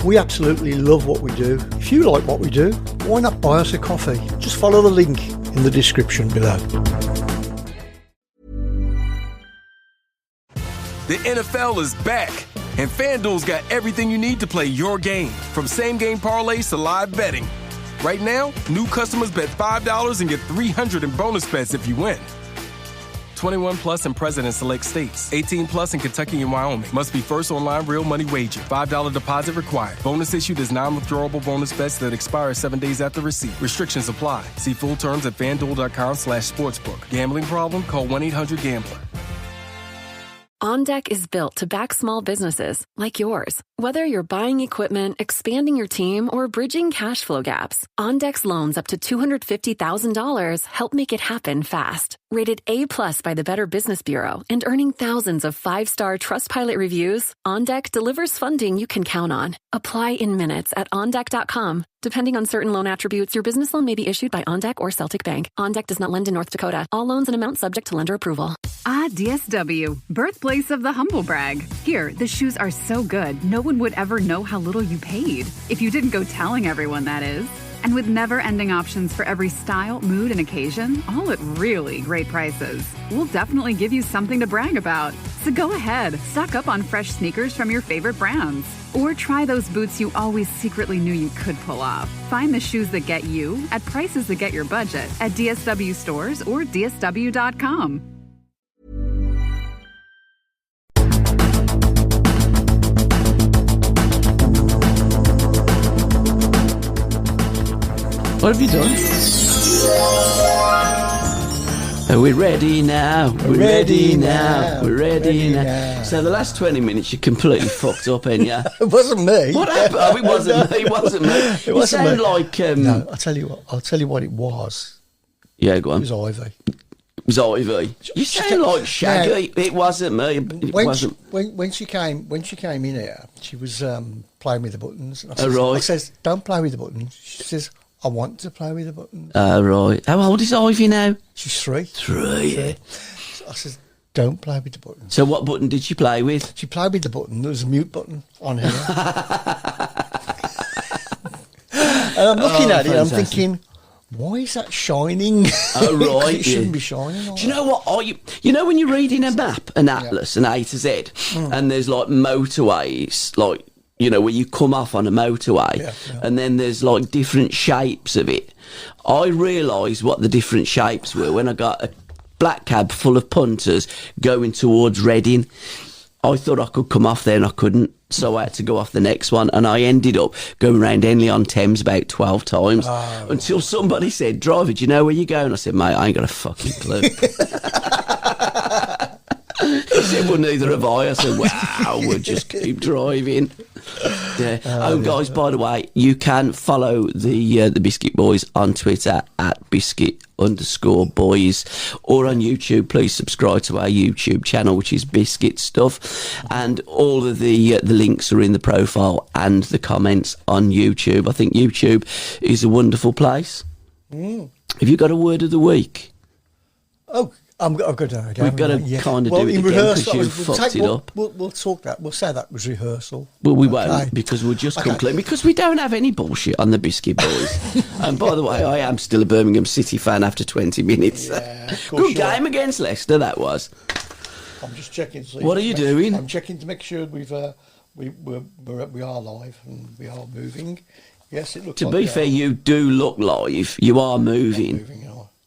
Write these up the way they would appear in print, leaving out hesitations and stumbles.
We absolutely love what we do. If you like what we do, why not buy us a coffee? Just follow the link in the description below. The NFL is back, and FanDuel's got everything you need to play your game, from same-game parlays to live betting. Right now, new customers bet $5 and get $300 in bonus bets if you win. 21 plus in present and select states. 18 plus in Kentucky and Wyoming. Must be first online real money wager. $5 deposit required. Bonus issued as non-withdrawable bonus bets that expire 7 days after receipt. Restrictions apply. See full terms at FanDuel.com/sportsbook. Gambling problem? Call 1-800-GAMBLER. OnDeck is built to back small businesses like yours. Whether you're buying equipment, expanding your team, or bridging cash flow gaps, OnDeck's loans up to $250,000 help make it happen fast. Rated A+ by the Better Business Bureau and earning thousands of 5-star Trustpilot reviews, OnDeck delivers funding you can count on. Apply in minutes at OnDeck.com. Depending on certain loan attributes, your business loan may be issued by OnDeck or Celtic Bank. OnDeck does not lend in North Dakota. All loans and amounts subject to lender approval. DSW, birthplace of the humble brag. Here, the shoes are so good, no one would ever know how little you paid. If you didn't go telling everyone, that is. And with never-ending options for every style, mood, and occasion, all at really great prices, we'll definitely give you something to brag about. So go ahead, stock up on fresh sneakers from your favorite brands. Or try those boots you always secretly knew you could pull off. Find the shoes that get you at prices that get your budget at DSW stores or DSW.com. What have you done? Are we ready now? We're ready now. We're ready now. So the last 20 minutes you completely fucked up, ain't you? It wasn't me. What happened? Oh, it wasn't me. It wasn't me. You sound like... No, I'll tell you what it was. Yeah, go on. It was Ivy. It was Ivy. You sound like Shaggy. It wasn't me. It wasn't. When she came in here, she was playing with the buttons. And Right. I says, don't play with the buttons. She says, I want to play with the buttons. Right. How old is Ivy now? She's 3. 3. I says, don't play with the buttons. So what button did she play with? She played with the button. There was a mute button on here. And I'm looking at it and I'm thinking, why is that shining? Oh, right. It shouldn't be shining. Like Do you know what? You know when you're reading a map, an atlas, an A to Z, and there's like motorways, like, you know, where you come off on a motorway, and then there's like different shapes of it. I realised what the different shapes were when I got a black cab full of punters going towards Reading. I thought I could come off there and I couldn't, so I had to go off the next one, and I ended up going round Henley-on-Thames about 12 times until somebody said, "Driver, do you know where you're going?" I said, "Mate, I ain't got a fucking clue." He said, "Well, neither have I." I said, "Wow, we'll just keep driving." Yeah. Guys, by the way, you can follow the Biscuit Boys on Twitter at Biscuit_boys, or on YouTube. Please subscribe to our YouTube channel, which is Biscuit Stuff, and all of the links are in the profile and the comments on YouTube. I think YouTube is a wonderful place. Have you got a word of the week? Oh, I've got to. We've got to kind of do it again because you fucked it up. We'll talk that. We'll say that was rehearsal. Well, we won't, because we'll just come clean. Because we don't have any bullshit on the Biscuit Boys. And by the way, I am still a Birmingham City fan after 20 minutes. Yeah, good game against Leicester, that was. I'm just checking. What are you doing? I'm checking to make sure we are live and we are moving. Yes, it looks. To be fair, you do look live. You are moving.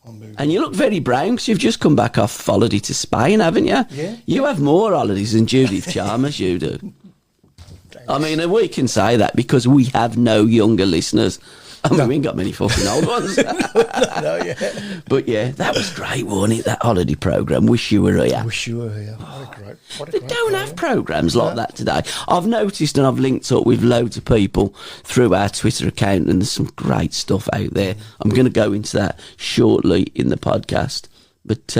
I'm moving. And you look very brown because you've just come back off holiday to Spain, haven't you? Yeah. You have more holidays than Judith Chalmers, you do. I mean, we can say that because we have no younger listeners. I mean, we ain't got many fucking old ones. No, yeah. But yeah, that was great, wasn't it? That holiday programme. Wish you were here. Wish you were here. What a great They don't have programmes like that today. I've noticed, and I've linked up with loads of people through our Twitter account, and there's some great stuff out there. I'm going to go into that shortly in the podcast. But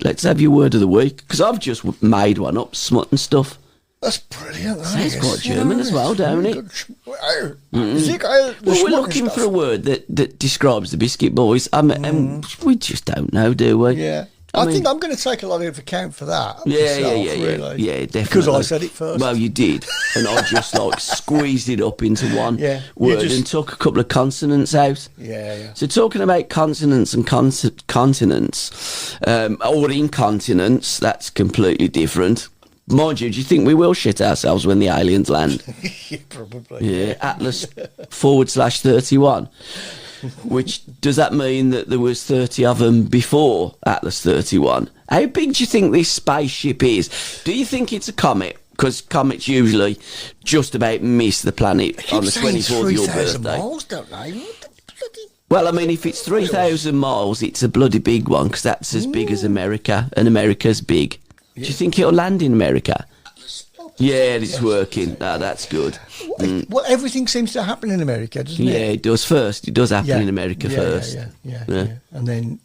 let's have your word of the week, because I've just made one up, Smut and stuff. That's brilliant. Sounds quite German as well, don't it? Well, we're looking for a word that describes the Biscuit Boys. And we just don't know, do we? Yeah. I think I'm going to take a lot of account for that. Yeah, myself, yeah, really. yeah, definitely. Because I said it first. Well, you did, and I just like squeezed it up into one word and took a couple of consonants out. Yeah. So talking about consonants and continents, or incontinence, that's completely different. Mind you, do you think we will shit ourselves when the aliens land? Yeah, probably. Yeah, Atlas/31. Which, does that mean that there was 30 of them before Atlas 31? How big do you think this spaceship is? Do you think it's a comet? Because comets usually just about miss the planet on the 24th of your birthday. Miles, don't they? What the bloody... Well, I mean, if it's 3,000 miles, it's a bloody big one, because that's as big as America, and America's big. Do you think it'll land in America? Yeah, it's working. No, that's good. Well, everything seems to happen in America, doesn't it? Yeah, it does first. It does happen in America first. Yeah. And then,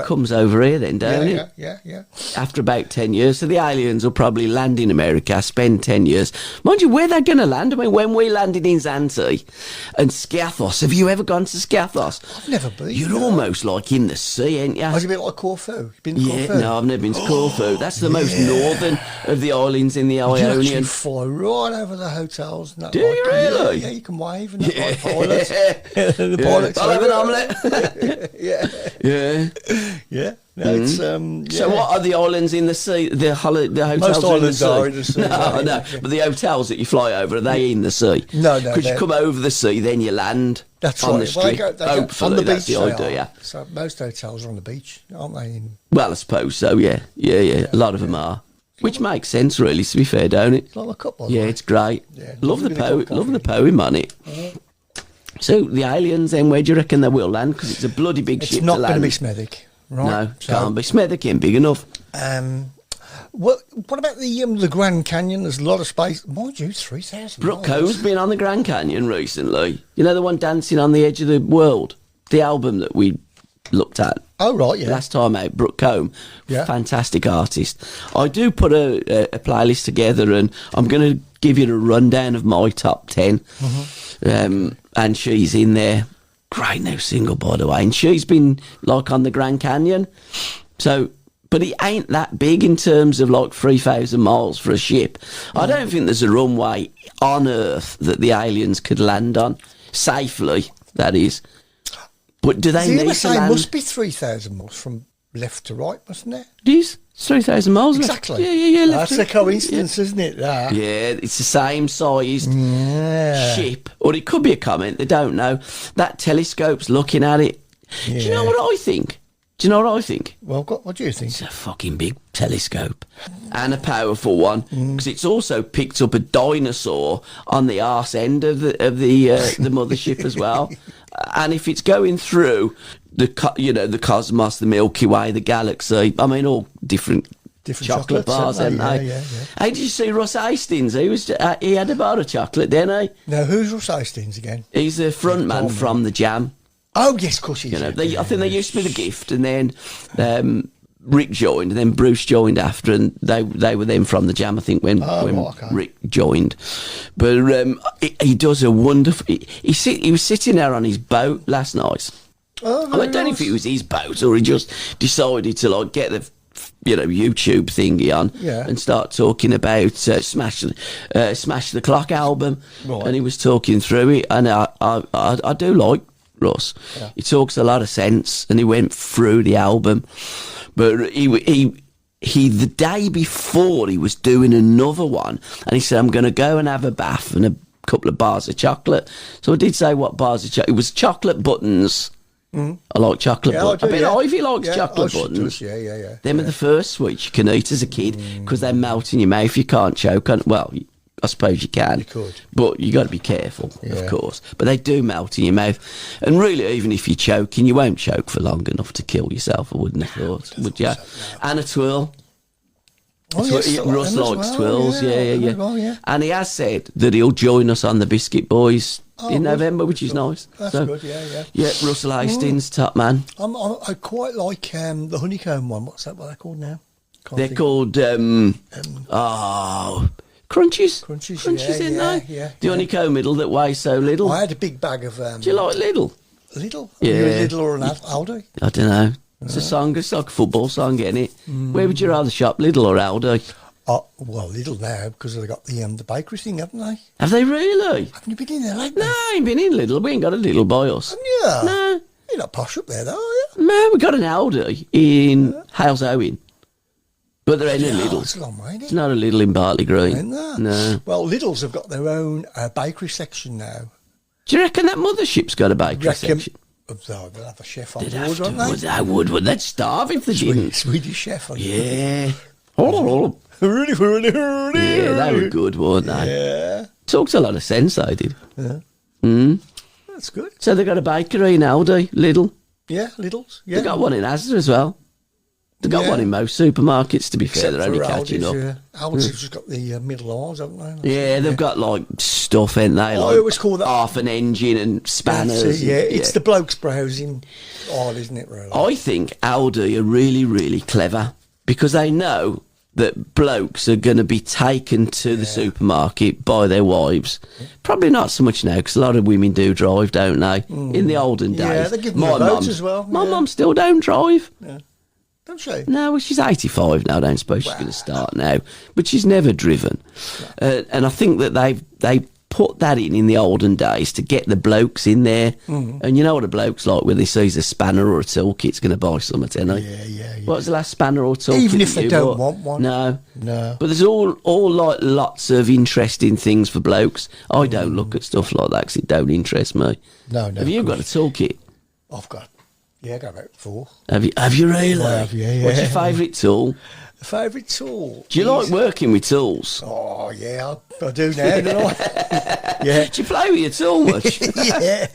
comes over here then, don't it? Yeah. After about 10 years. So the aliens will probably land in America, spend 10 years. Mind you, where they're going to land? I mean, when we landed in Zante and Skiathos, have you ever gone to Skiathos? I've never been. You're almost like in the sea, ain't you? It's a bit like Corfu. You've been to Corfu? No, I've never been to Corfu. That's the most northern of the islands in the You Ionian. actually fly right over the hotels. And that Do you really? Yeah, you can wave and that like pilots. The pilots. I'll have an omelette. Yeah. No, it's, So what are the islands in the sea? The hotels Most are islands in the sea? are in the sea. No. But the hotels that you fly over, are they in the sea? No. Because you come over the sea, then you land That's on right. the strip. Well, Hopefully, on the that's beach, the they idea. are. So most hotels are on the beach, aren't they? Well, I suppose so, yeah. A lot of them are. Which makes sense, really, to be fair, don't it? Like a couple. Yeah, it's great. Yeah, love the really good love the poem on it. So the aliens, then, where do you reckon they will land? Because it's a bloody big ship It's not to going to land. be Smethwick, right? No, can't be. Smethwick ain't big enough. What about the Grand Canyon? There's a lot of space. Mind you, 3,000 Brooke miles. Coe's been on the Grand Canyon recently. You know the one Dancing on the Edge of the World? The album that we looked at. Oh, right, yeah. Last time out, Brooke Combe, Yeah. fantastic artist. I do put a playlist together, and I'm going to give you a rundown of my top 10. And she's in there. Great new single, by the way. And she's been like on the Grand Canyon. So, but it ain't that big in terms of like 3,000 miles for a ship. I don't think there's a runway on Earth that the aliens could land on safely. That is. But do they need to land? Must be 3,000 miles from left to right, mustn't it? It is. It's 3,000 miles. Exactly. Yeah. That's a coincidence, isn't it? That. Yeah, it's the same sized Yeah. ship. Or it could be a comet. They don't know. That telescope's looking at it. Do you know what I think? Well, what do you think? It's a fucking big telescope. And a powerful one. Because it's also picked up a dinosaur on the arse end of the mothership as well. And if it's going through the cosmos, the Milky Way, the galaxy, I mean, all different chocolate bars, haven't they? Yeah. Hey, did you see Russ Hastings? He had a bar of chocolate, didn't he? Now, who's Russ Hastings again? He's the front man from the Jam. Oh, yes, of course he is. I think they used to be the Gift, and then Rick joined, and then Bruce joined after, and they were then from the Jam, I think, when Rick joined. But he does a wonderful... He was sitting there on his boat last night. Oh, I don't know if it was his boat or he just decided to like get the YouTube thingy on and start talking about Smash the Clock album. Right. And he was talking through it, and I do like Russ. Yeah. He talks a lot of sense, and he went through the album. But he the day before he was doing another one, and he said, I'm going to go and have a bath and a couple of bars of chocolate. So I did say what bars of chocolate. It was chocolate buttons. I like chocolate buttons. I bet Ivy likes chocolate buttons. Yeah. Them are the first sweets you can eat as a kid because they melt in your mouth. You can't choke on. Well, I suppose you can. You could. But you got to be careful, of course. But they do melt in your mouth. And really, even if you're choking, you won't choke for long enough to kill yourself, I wouldn't have thought. Would you? No. And a twirl. Russ likes twirls, yeah. Well, and he has said that he'll join us on the Biscuit Boys in November, which is nice. That's good, yeah. Yeah, Russell Hastings, top man. I quite like the honeycomb one. What they're called now? They're called Crunchies. Crunchies, yeah. The honeycomb middle that weighs so little. I had a big bag of... Do you like Lidl? Lidl? Yeah. Are you a Lidl or an Aldi? I don't know. It's a song. It's like a football song, isn't it? Where would you rather shop, Lidl or Aldi? Oh, well, Lidl now, because they've got the bakery thing, haven't they? Have they really? Haven't you been in there lately? No, I ain't been in Lidl. We ain't got a Lidl by us. Yeah. No. You're not posh up there, though, are you? No, we got an Aldi in Hales Owen. But there ain't a Lidl. It's a long way, isn't it? It's not a Lidl in Bartley Green. Ain't there? No. Well, Lidl's have got their own bakery section now. Do you reckon that mothership's got a bakery section? They'll have a chef on They'd board, have to, won't they? they would. They'd starve if they didn't. Swedish chef on Yeah. Really, really, Yeah, they were good, weren't they? Yeah. Talked a lot of sense, they did. Yeah. Mm. That's good. So they got a bakery in Aldi, Lidl. Yeah, Lidl's. Yeah. They got one in Asda as well. They got one in most supermarkets, to be fair. Except They're only for catching Aldi's, up. Yeah. Aldi's have just got the middle arms, haven't they? Yeah, they've got like stuff, ain't they? Oh, Like I always call that half an engine and spanners. Yeah, it's the blokes browsing aisle, isn't it, really? I think Aldi are really, really clever because they know that blokes are going to be taken to the supermarket by their wives. Probably not so much now because a lot of women do drive, don't they? In the olden days. Yeah, they give them the votes as well. My mum still don't drive. Yeah. Don't she? No, well, she's 85 now. I don't suppose she's going to start now. But she's never driven. And I think that they put that in the olden days to get the blokes in there. And you know what a bloke's like when they sees a spanner or a toolkit, it's going to buy something, isn't he? Yeah. What was the last spanner or toolkit? Even if that they you don't bought? want one. No. No. But there's all like lots of interesting things for blokes. I don't look at stuff like that because it don't interest me. No. Have you got a toolkit? I've got. Yeah, I got about 4. Have you really? I have, yeah. What's your favourite tool? Favourite tool? Do you like working with tools? Oh, yeah, I do now, don't I? Yeah. Do you play with your tool much? Yeah.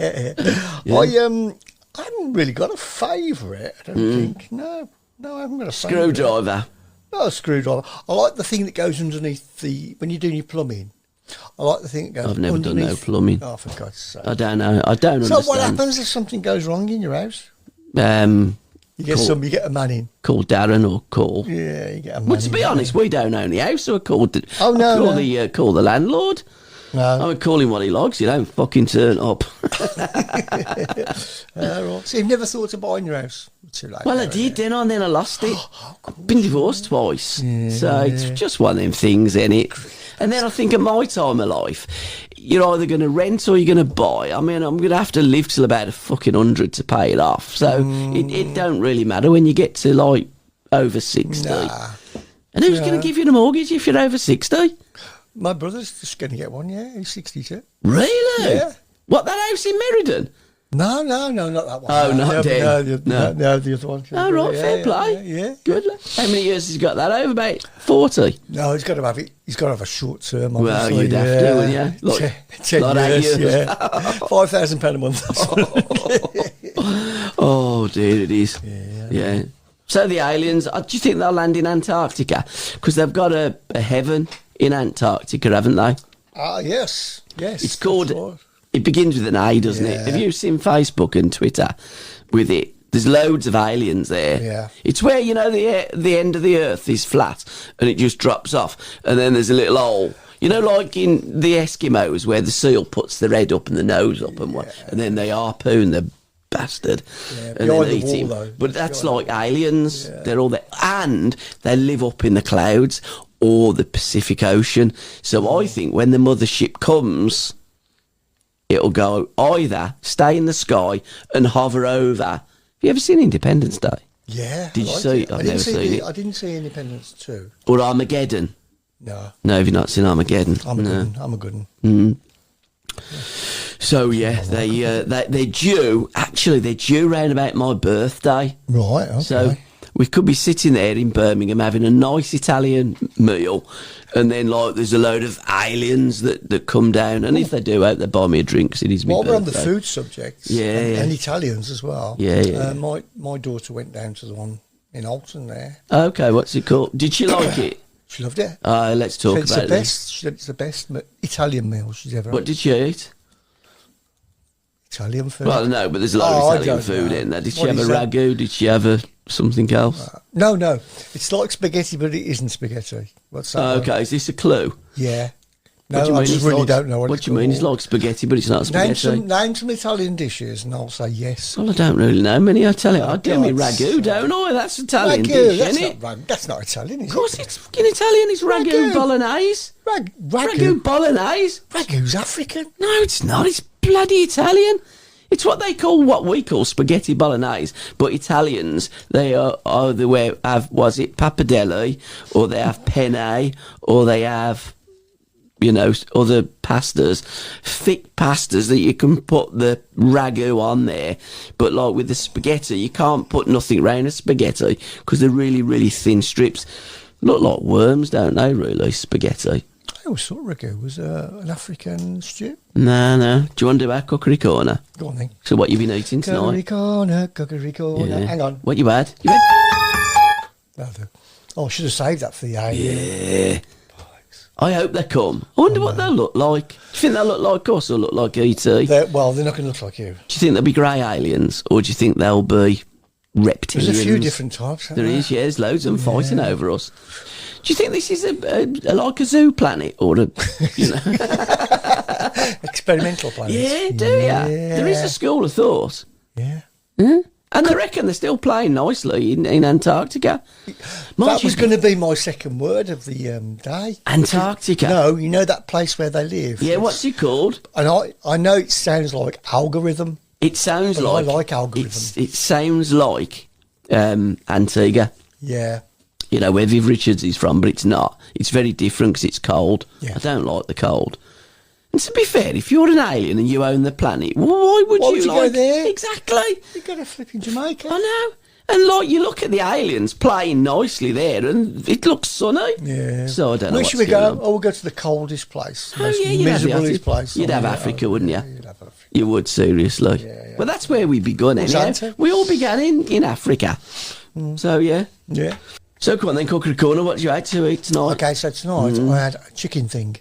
I haven't really got a favourite, I don't think. No, I haven't got a favourite. Screwdriver. No, a screwdriver. I like the thing that goes underneath when you're doing your plumbing. I like the thing that goes I've never done no plumbing. Oh, for God's sake. I don't know. I don't So understand. what happens if something goes wrong in your house? You get Call- you get a man in. Call Darren or call. Yeah, you get a man Well, to in. be honest, we don't own the house, so I called the, Oh, no, call no. call the landlord. No. I would call him what he likes. You don't fucking turn up. Right. So you've never thought of buying your house? Too late. Well, I now, did, isn't it? and then I lost it. Been divorced twice, so it's just one of them things, isn't it? And then I think at my time of life, you're either going to rent or you're going to buy. I mean, I'm going to have to live till about a fucking 100 to pay it off. So it don't really matter when you get to like over 60. Nah. And who's going to give you the mortgage if you're over 60? My brother's just going to get one, yeah. He's 62. Really? Yeah. What, that house in Meriden? No, not that one. Oh, no, not them. No, the other one. Oh, right, fair play. Yeah. Good. How many years has he got that over, about 40? No, he's got to have it. He's got to have a short term. Well, Obviously. you'd have to, wouldn't you? Like, 10 like 8 years, years. yeah. £5,000 a month. Oh, dear, it is. Yeah. So the aliens, do you think they'll land in Antarctica? Because they've got a heaven in Antarctica, haven't they? Yes. It's called, that's right. it begins with an A, doesn't it? Yeah. Have you seen Facebook and Twitter with it? There's loads of aliens there. Yeah. It's where, you know, the end of the earth is flat and it just drops off. And then there's a little hole. You know, like in the Eskimos where the seal puts their head up and the nose up and what, and then they harpoon the bastard and then behind the eat wall, him. though. But that's like aliens. They're all there. And they live up in the clouds or the Pacific Ocean. So I think when the mothership comes, it'll go either stay in the sky and hover over. Have you ever seen Independence Day? Yeah. Did I you liked see it. it? I've never seen it. I didn't see Independence 2. Or Armageddon? No. No, have you not seen Armageddon? I'm a good one. So yeah, they're due. Actually, they're due round about my birthday. Right, okay. So we could be sitting there in Birmingham having a nice Italian meal, and then like there's a load of aliens that come down, and if they do, I hope they buy me a drink because it is my While we're on the birthday. food subject, Yeah. and Italians as well. Yeah. My daughter went down to the one in Alton there. Okay, what's it called? Did she like it? She loved it. Let's talk It's about the this. best. She said it's the best Italian meal she's ever What had. did she eat? Italian food. Well, no, but there's a lot I of Italian don't food know. in there. Did she What have a is that? ragu? Did she have something else? No. It's like spaghetti, but it isn't spaghetti. What's that? Okay, is this a clue? Yeah. No, What do you I mean just it's really like- don't know what What it's do you mean? called. It's like spaghetti, but it's not spaghetti. Name some Italian dishes, and I'll say yes. Well, I don't really know many Italian. I do me God. ragu, don't I? That's Italian Ragu, dish, that's isn't it? that's not Italian, is Of course, it? it's fucking Italian. It's ragu, Ragu. bolognese. Ragu. Ragu bolognese. Ragu's African. No, it's not. It's bloody Italian. It's what they call, what we call spaghetti bolognese. But Italians, they are either have, was it pappardelle, or they have penne, or they have, you know, other pastas, thick pastas that you can put the ragu on there. But like with the spaghetti, you can't put nothing round a spaghetti because they're really, really thin strips. Look like worms, don't they, really, spaghetti? I always thought ragu was an African stew. No. Do you want to do our cookery corner? Go on then. So what you've been eating Cookery tonight? corner. Yeah. Hang on. What you had? You had? Oh, I should have saved that for the alien. Yeah. I hope they come. I wonder what they'll look like. Do you think they'll look like us or look like E.T.? They're not going to look like you. Do you think they'll be grey aliens, or do you think they'll be reptilians? There's a few different types. There is, yeah. There's loads of them fighting over us. Do you think this is a like a zoo planet, or a, you know? Experimental planet. Yeah, do you? There is a school of thought. Yeah. And I reckon they're still playing nicely in Antarctica. That was going to be my second word of the day. Antarctica? No, you know that place where they live. Yeah, what's it called? And I know it sounds like algorithm. It sounds But like... I like algorithm. It sounds like Antigua. Yeah. You know, where Viv Richards is from, but it's not. It's very different because it's cold. Yeah. I don't like the cold. And to be fair, if you're an alien and you own the planet, why would you go there? Exactly. You got to flip in Jamaica. I know. And like, you look at the aliens playing nicely there, and it looks sunny. Yeah. So I don't know. Where what's should we going go? on. Oh, we'll go to the coldest place. The most you'd have the miserablest Arctic. place. You'd have Yeah, Africa, wouldn't you? Yeah, you'd have Africa. You would, seriously. Yeah. Well, that's where we begun, What's anyhow. that? We all began in Africa. So, yeah. Yeah. So, come on then, Cookery Corner, what did you like to eat tonight? Okay, so tonight I had a chicken thing.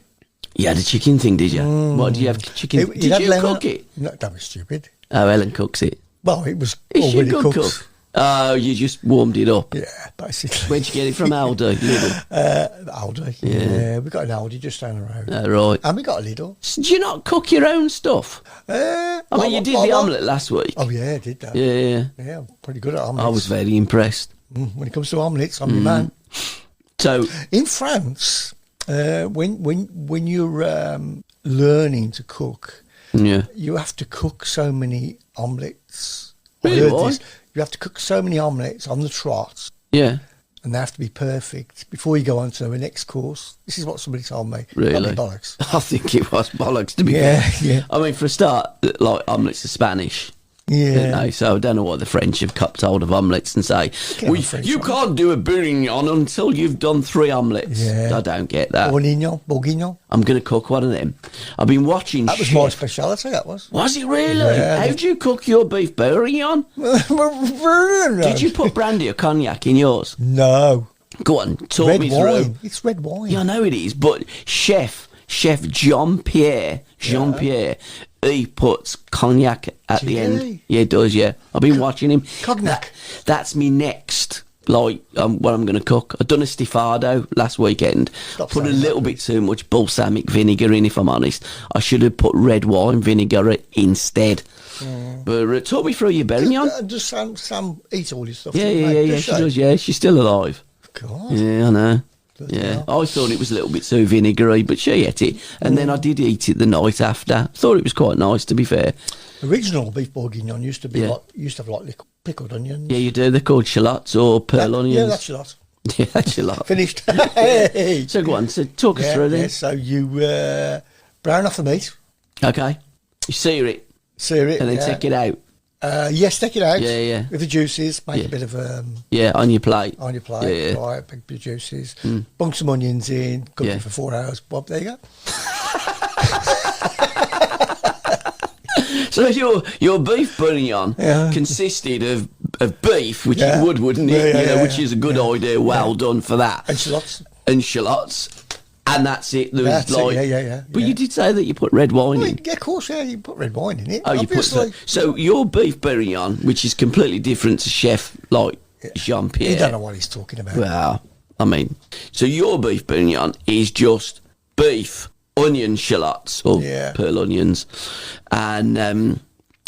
You had a chicken thing, did you? What, did you have chicken? It Did had you lemon- cook it? No, that was stupid. Oh, Ellen cooks it. Well, it was Is she a already good cooked. cook? Oh, you just warmed it up. Yeah, basically. Where'd you get it from, Aldi? Lidl? Aldi. Yeah. Yeah, we got an Aldi just down the road. Oh, right. And we got a Lidl. So do you not cook your own stuff? I I mean, you did the omelette last week. Oh, yeah, I did that. Yeah. Yeah, I'm pretty good at omelets. I was very impressed. When it comes to omelets, I'm your man. So, In France, when you're learning to cook, yeah. you have to cook so many omelettes. Really, I heard why? this. You have to cook so many omelettes on the trot, Yeah. and they have to be perfect before you go on to the next course. This is what somebody told me. Really? Probably bollocks. I think it was bollocks, to be Yeah, fair. yeah. I mean, for a start, like, omelettes are Spanish. Yeah. You know, so I don't know what the French have copped hold of omelettes and say, Get on French you omelette." can't do a bourguignon until you've done 3 omelettes. Yeah. I don't get that. Bourguignon. I'm going to cook one of them. I've been watching That was Chef. my speciality, that was. Was it really? Yeah. How do you cook your beef bourguignon? Did you put brandy or cognac in yours? No. Go on, talk Red me wine. through. It's red wine. Yeah, I know it is, but Chef Jean-Pierre, he puts cognac at the end. Really? Yeah, he does, yeah. I've been watching him. Cognac. That's me next, like, what I'm going to cook. I've done a stifado last weekend. Stop Put a saying little that, bit too much balsamic vinegar in, if I'm honest. I should have put red wine vinegar instead. But talk me through your bourguignon. Does Sam eat all this stuff? Yeah, she does, yeah. She's still alive. God. Yeah, I know. Bloody Yeah, hell. I thought it was a little bit too vinegary, but she ate it. And then I did eat it the night after. Thought it was quite nice, to be fair. Original beef bourguignon used to be Yeah. used to have like little pickled onions. Yeah, you do. They're called shallots or pearl onions. Yeah, that's a lot. Yeah, that's a lot. Finished. Hey. So go on, so talk us Yeah, through yeah, then. so you brown off the meat, Okay. You sear it sear it, and then yeah. take it out. Yes, take it out. Yeah, yeah. With the juices, make Yeah. a bit of Yeah, on your plate. on your plate. Yeah. Right, big bit of juices. Bunk some onions in. Cook Yeah. it for 4 hours. Bob, there you go. So your beef bourguignon Yeah. consisted of beef, which Yeah. it would, wouldn't it? Yeah, yeah, You know, yeah, which yeah. is a good idea. Well done for that. And shallots. And shallots. And that's it. There was That's it, like, yeah. But yeah. you did say that you put red wine Well, in. yeah, of course, yeah. You put red wine in it. Oh, you put obviously. so your beef bourguignon, which is completely different to Chef like Jean-Pierre. You don't know what he's talking about. Well, I mean, so your beef bourguignon is just beef onion shallots or pearl onions, and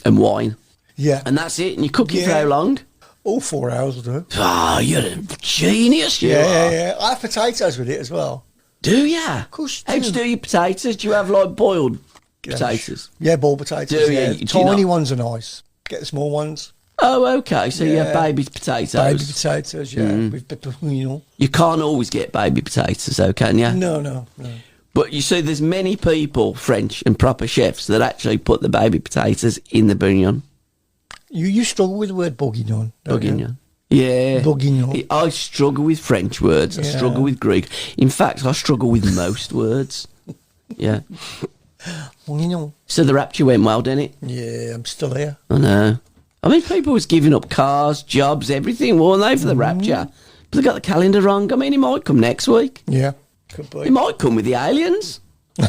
wine. Yeah. And that's it. And you cook it for how long? All 4 hours will do. Ah, you're a genius, you are. Yeah. I have potatoes with it as well. Do you? Of course you How do you do your potatoes? Do you have, like, boiled potatoes? Yeah, boiled potatoes. Do you? Yeah. Do you Tiny not? ones are nice. Get the small ones. Oh, okay. So you have baby potatoes. Baby potatoes, with pepperoni. You can't always get baby potatoes, though, can you? No. But you see, there's many people, French and proper chefs, that actually put the baby potatoes in the bourguignon. You struggle with the word bourguignon. Bourguignon. Yeah. Bourguignon. I struggle with French words. I struggle with Greek. In fact, I struggle with most words. Yeah. Bourguignon. So the Rapture went well, didn't it? Yeah, I'm still here. I know. I mean, people was giving up cars, jobs, everything, weren't they, for the Rapture? But they got the calendar wrong. I mean, he might come next week. Yeah, could be. He might come with the aliens.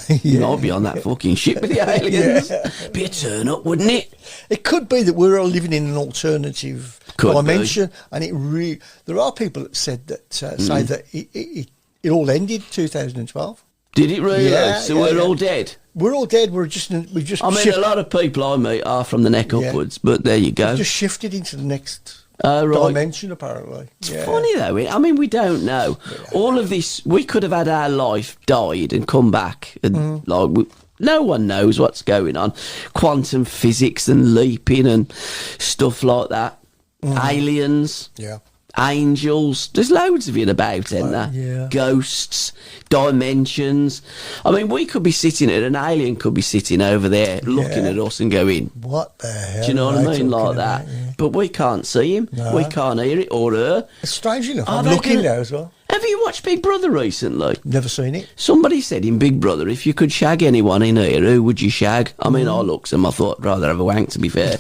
He might be on that fucking ship with the aliens. Be a turn up, wouldn't it? It could be that we're all living in an alternative dimension, and there are people that said that say that it all ended 2012. Did it really? So we're all dead. We're all dead. We've just. I mean, a lot of people I meet are from the neck upwards, but there you go. We've just shifted into the next dimension, apparently. It's funny though. I mean, we don't know. All of this, we could have had our life died and come back, and no one knows what's going on. Quantum physics and leaping and stuff like that. Aliens. Yeah. Angels, there's loads of it about, isn't there? Yeah. Ghosts, dimensions. I mean, we could be sitting here, an alien could be sitting over there looking at us and going, what the hell? Do you know what I mean? Like that. Yeah. But we can't see him. No. We can't hear it or her. It's strange enough. I'm looking there as well. Have you watched Big Brother recently? Never seen it. Somebody said in Big Brother, if you could shag anyone in here, who would you shag? I mean, I looked at him, I thought I'd rather have a wank, to be fair.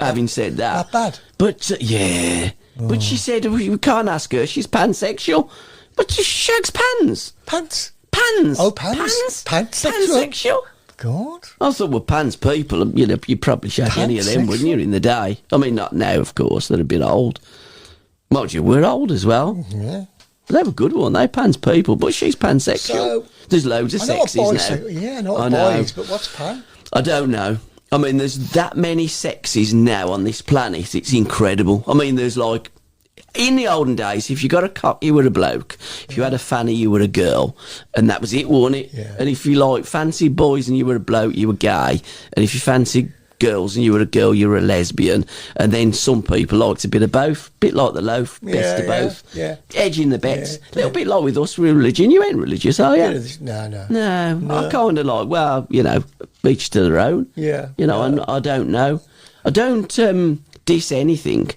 Having said that. Not bad. But, But she said we can't ask her. She's pansexual. But she shags pans. Pants? Pans. Oh, pans? Pansexual. God. I thought, well, pans people, you'd probably shag any of them, wouldn't you, in the day? I mean, not now, of course. They're a bit old. Mind you, we're old as well. Yeah. But they were a good one. They pans people, but she's pansexual. So, there's loads of sexes now. Not boys, but what's pan? I don't know. I mean, there's that many sexes now on this planet. It's incredible. I mean, there's like, in the olden days, if you got a cock, you were a bloke. If you had a fanny, you were a girl. And that was it, wasn't it? Yeah. And if you like fancied boys and you were a bloke, you were gay. And if you fancied girls and you were a girl, you were a lesbian. And then some people liked a bit of both. Bit like the loaf, best of both. Yeah. Edging the bets. A little bit like with us with religion. You ain't religious, are you? No. I kind of like, well, each to their own. Yeah. I don't know. I don't diss anything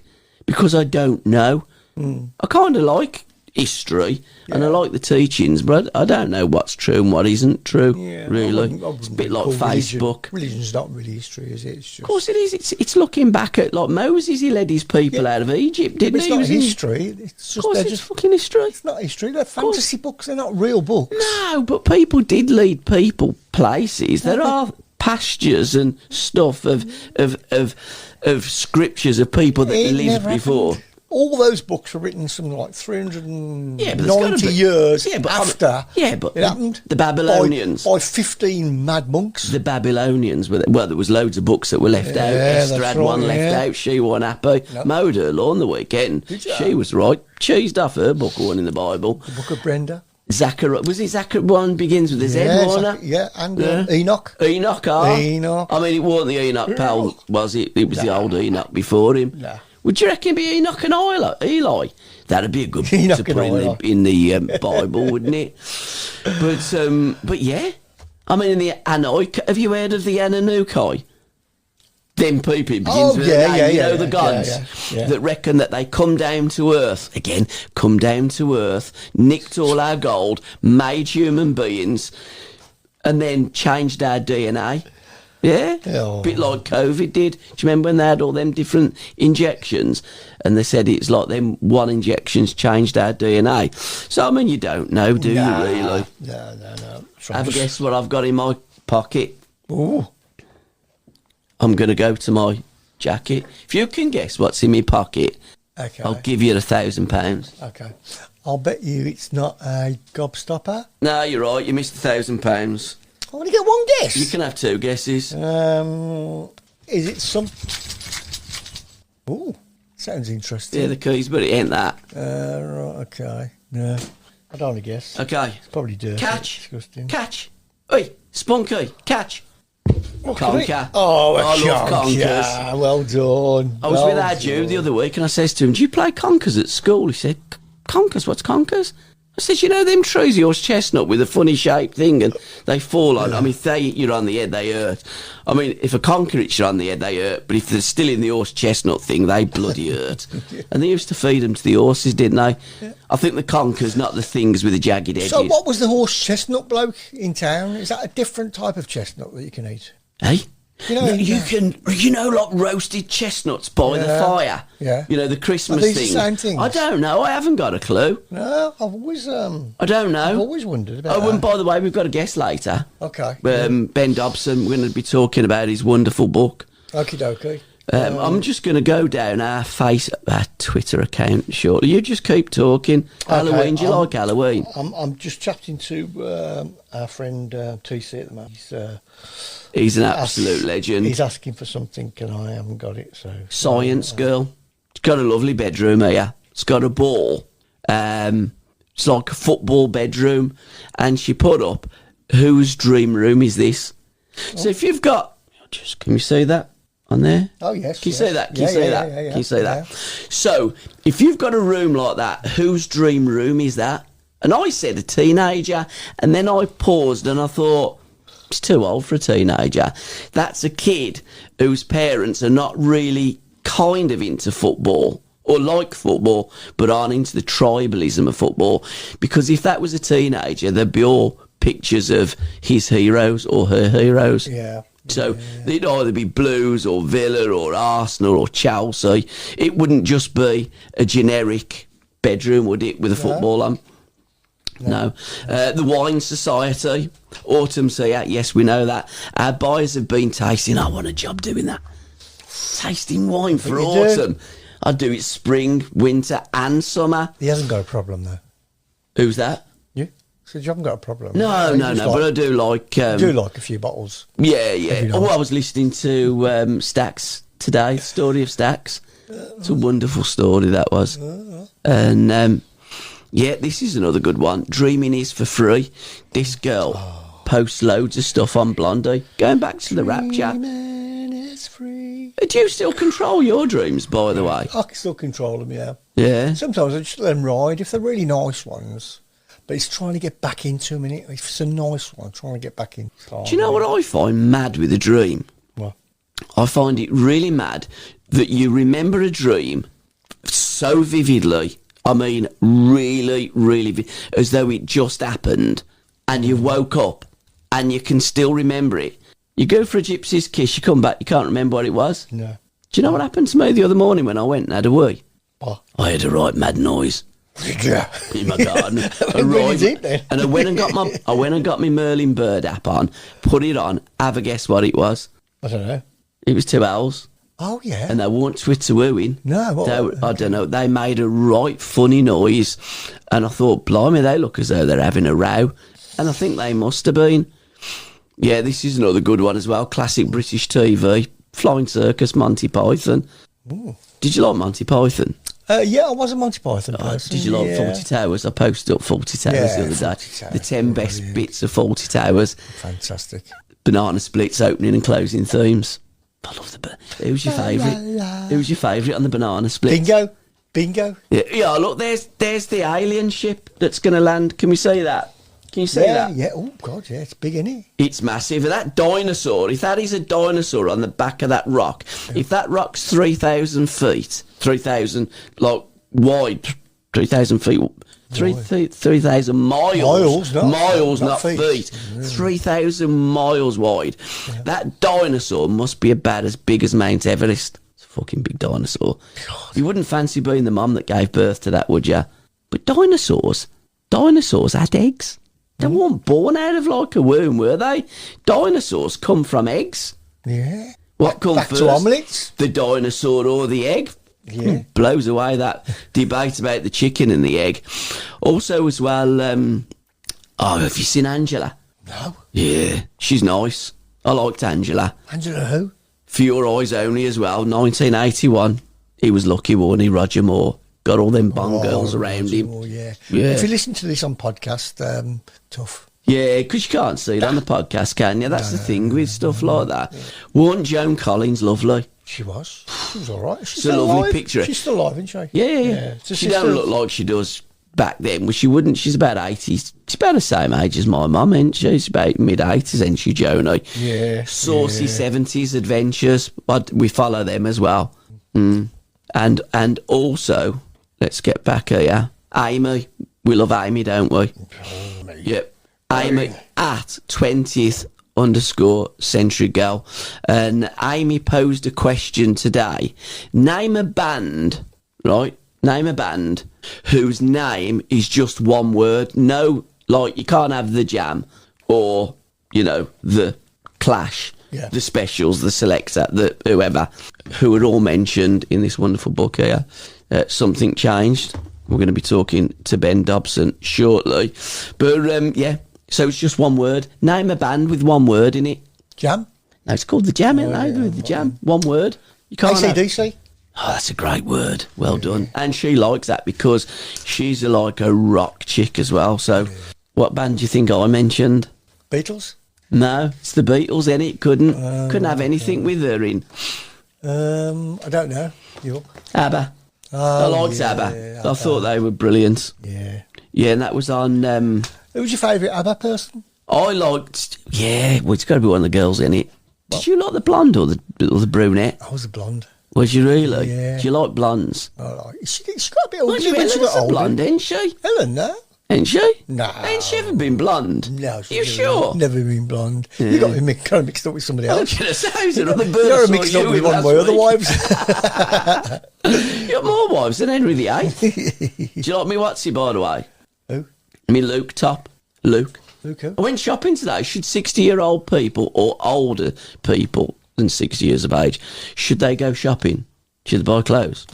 because I don't know. I kind of like history and I like the teachings, but I don't know what's true and what isn't true, really. It's a bit like Facebook. Religion's not really history, is it? It's just... Of course it is. It's looking back at, like, Moses, he led his people out of Egypt, didn't he? It's not history. It's just, of course it's fucking history. It's not history. They're fantasy books. They're not real books. No, but people did lead people places. There are pastures and stuff of scriptures of people that lived before. Happened. All those books were written something like 390 years after it happened. The Babylonians. By 15 mad monks. The Babylonians. There was loads of books that were left out. Esther had one left out. She wasn't happy. Mowed her lawn the weekend. She was right. Cheesed off her book, one in the Bible. The Book of Brenda. Zachariah. Was it Zachariah? One begins with a Z, wasn't it? And Enoch. Enoch. I mean, it wasn't the Enoch pal, was it? It was the old Enoch before him. Nah. Would you reckon it'd be Enoch and Eli? That'd be a good book to put in the Bible, wouldn't it? But yeah. I mean, in the Anunnaki, have you heard of the Anunnaki? Them people begins with a name, the gods that reckon that they come down to Earth, nicked all our gold, made human beings, and then changed our DNA. Yeah, bit like COVID did. Do you remember when they had all them different injections? And they said it's like them one injections changed our DNA. So, I mean, you don't know, do you, really? No. Have a guess what I've got in my pocket. Ooh. I'm going to go to my jacket. If you can guess what's in my pocket, I'll give you £1,000. Okay. I'll bet you it's not a gobstopper. No, you're right. You missed £1,000. I only get one guess. You can have two guesses. Is it some... Ooh, sounds interesting. Yeah, the keys, but it ain't that. Right, okay. No, I don't want to guess. Okay. It's probably dirty. Catch. Disgusting. Catch. Oi, Spunky, catch. Conker. Oh, I love conkers. Yeah, well done. I was with our Jude the other week and I says to him, do you play conkers at school? He said, conkers? What's conkers? I said, you know them trees, yours chestnut with a funny shaped thing and they fall on. I mean, if they hit you on the head, they hurt. I mean, if a conker hits you on the head, they hurt. But if they're still in the horse chestnut thing, they bloody hurt. And they used to feed them to the horses, didn't they? Yeah. I think the conker's not the things with the jagged edges. So what was the horse chestnut bloke in town? Is that a different type of chestnut that you can eat? Hey? You can, like roasted chestnuts by the fire. Yeah. You know, the Christmas thing. thing. The same things? I don't know. I haven't got a clue. No, I've always... I don't know. I've always wondered about and by the way, we've got a guest later. Okay. Ben Dobson. We're going to be talking about his wonderful book. Okie dokie. I'm just going to go down our Twitter account shortly. You just keep talking. Okay, Halloween, do you like Halloween? I'm just chatting to our friend TC at the moment. He's an absolute legend. He's asking for something and I haven't got it. So Science girl. It's got a lovely bedroom here. It's got a ball. It's like a football bedroom. And she put up, whose dream room is this? So if you've got... Can you see that? On there? Oh, yes. Can you see that? Can you see that? Can you see that? So, if you've got a room like that, whose dream room is that? And I said a teenager, and then I paused and I thought, it's too old for a teenager. That's a kid whose parents are not really kind of into football or like football, but aren't into the tribalism of football. Because if that was a teenager, there'd be all pictures of his heroes or her heroes. Yeah. So it'd either be Blues or Villa or Arsenal or Chelsea. It wouldn't just be a generic bedroom, would it, with a football on? No. The Wine Society, Autumn's here. Yes, we know that. Our buyers have been tasting. I want a job doing that. Tasting wine for autumn. I'd do it spring, winter and summer. He hasn't got a problem, though. Who's that? You? So you haven't got a problem? No, but I do like... I do like a few bottles. Yeah. Oh, I was listening to Stax today, Story of Stax. It's a wonderful story, that was. And, this is another good one. Dreaming is for free. This girl posts loads of stuff on Blondie. Going back to the Rapture. Dreaming is free. Do you still control your dreams, by the way? I can still control them, yeah. Yeah? Sometimes I just let them ride, if they're really nice ones. But it's trying to get back into them, innit? If it's a nice one, trying to get back in. Do you know what I find mad with a dream? What? I find it really mad that you remember a dream so vividly. I mean, really, really, as though it just happened, and you woke up, and you can still remember it. You go for a gypsy's kiss, you come back, you can't remember what it was. No. Do you know what happened to me the other morning when I went and had a wee? What? I had a right mad noise. Yeah. In my garden. Really deep then. And I went and got my Merlin Bird app on, put it on, have a guess what it was. I don't know. It was two owls. Oh, yeah. And they weren't twitterwooing. No, I don't know. They made a right funny noise. And I thought, blimey, they look as though they're having a row. And I think they must have been. Yeah, this is another good one as well. Classic British TV. Flying Circus, Monty Python. Ooh. Did you like Monty Python? Yeah, I was a Monty Python person. Did you like Fawlty Towers? I posted up Fawlty Towers the other day. The 10 best bits of Fawlty Towers. Fantastic. Banana splits, opening and closing themes. I love the... Who's your favourite? Who's your favourite on the banana splits? Bingo. Yeah, look, there's the alien ship that's going to land. Can we see that? Can you see that? Yeah. Oh, God, yeah. It's big, isn't it? It's massive. That dinosaur, if that is a dinosaur on the back of that rock, if that rock's 3,000 feet, 3,000, like, wide, 3,000 feet, 3,000 miles. Miles, not feet. 3,000 miles wide. Yeah. That dinosaur must be about as big as Mount Everest. It's a fucking big dinosaur. God. You wouldn't fancy being the mum that gave birth to that, would you? But dinosaurs had eggs. They weren't born out of like a womb, were they? Dinosaurs come from eggs. Yeah. What comes first? Back to omelettes. The dinosaur or the egg? Yeah. Blows away that debate about the chicken and the egg. Also, as well, have you seen Angela? No. Yeah, she's nice. I liked Angela. Angela who? For Your Eyes Only as well, 1981. He was lucky, wasn't he, Roger Moore? Got all them bum girls around Roger him. Moore, yeah. Yeah. If you listen to this on podcast, tough. Yeah, because you can't see it on the podcast, can you? That's the thing with stuff like that. Wasn't Joan Collins lovely? She was. She was all right. She's It's a still lovely alive. picture. She's still alive, isn't she? Yeah. She don't look like she does back then. Well, she wouldn't. She's about 80. She's about the same age as my mum, ain't she? She's about mid-80s, ain't she, Joni? Yeah. Saucy 70s adventures. But we follow them as well. And also, let's get back here. Amy. We love Amy, don't we? Yep. Amy at 20th_Century Girl. And Amy posed a question today. Name a band, right? Name a band whose name is just one word. No, like, you can't have The Jam or, The Clash, The Specials, The Selector, the whoever, who are all mentioned in this wonderful book here. Something Changed. We're going to be talking to Ben Dobson shortly. But, so it's just one word. Name a band with one word in it. Jam? No, it's called The Jam, isn't it? With The Jam. One word. You can't AC/DC? Oh, that's a great word. Well done. And she likes that because she's like a rock chick as well. So what band do you think I mentioned? Beatles? No, it's the Beatles, then it couldn't have anything with her in. I don't know. You? ABBA. I liked ABBA. I thought they were brilliant. Yeah. Yeah, and that was on... Who was your favourite ABBA person? I liked... Yeah, well, it's got to be one of the girls in it. Did you like the blonde or the brunette? I was a blonde. Was you really? Yeah. Do you like blondes? She's got a bit older. Helen's a blonde, ain't she? Helen, no? Ain't she? No. Ain't she ever been blonde? No. You sure? Never been blonde. Yeah. You got me kind of mixed up with somebody else. I was going to say, was another bird. You got mixed up with one of my other wives. You got more wives than Henry VIII. Do you like me Watsy, by the way? Who? Me Luke Top. Luke. Luke who? I went shopping today. Should 60-year-old people or older people than 60 years of age, should they go shopping? Should they buy clothes?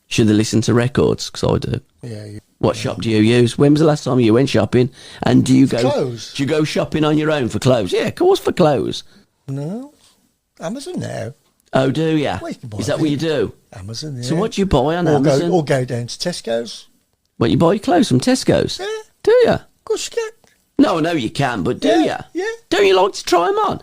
Should they listen to records? Because I do. Yeah. What shop do you use? When was the last time you went shopping? And do you go clothes? Do you go shopping on your own for clothes? Yeah, of course, for clothes. No. Amazon now. Oh, do you? Well, you can buy Is that what you do? Amazon, yeah. So what do you buy on Amazon? Or go down to Tesco's. What, you buy your clothes from Tesco's? Yeah. Do you? Of course you can. No, I know you can, but do you? Yeah. Don't you like to try them on?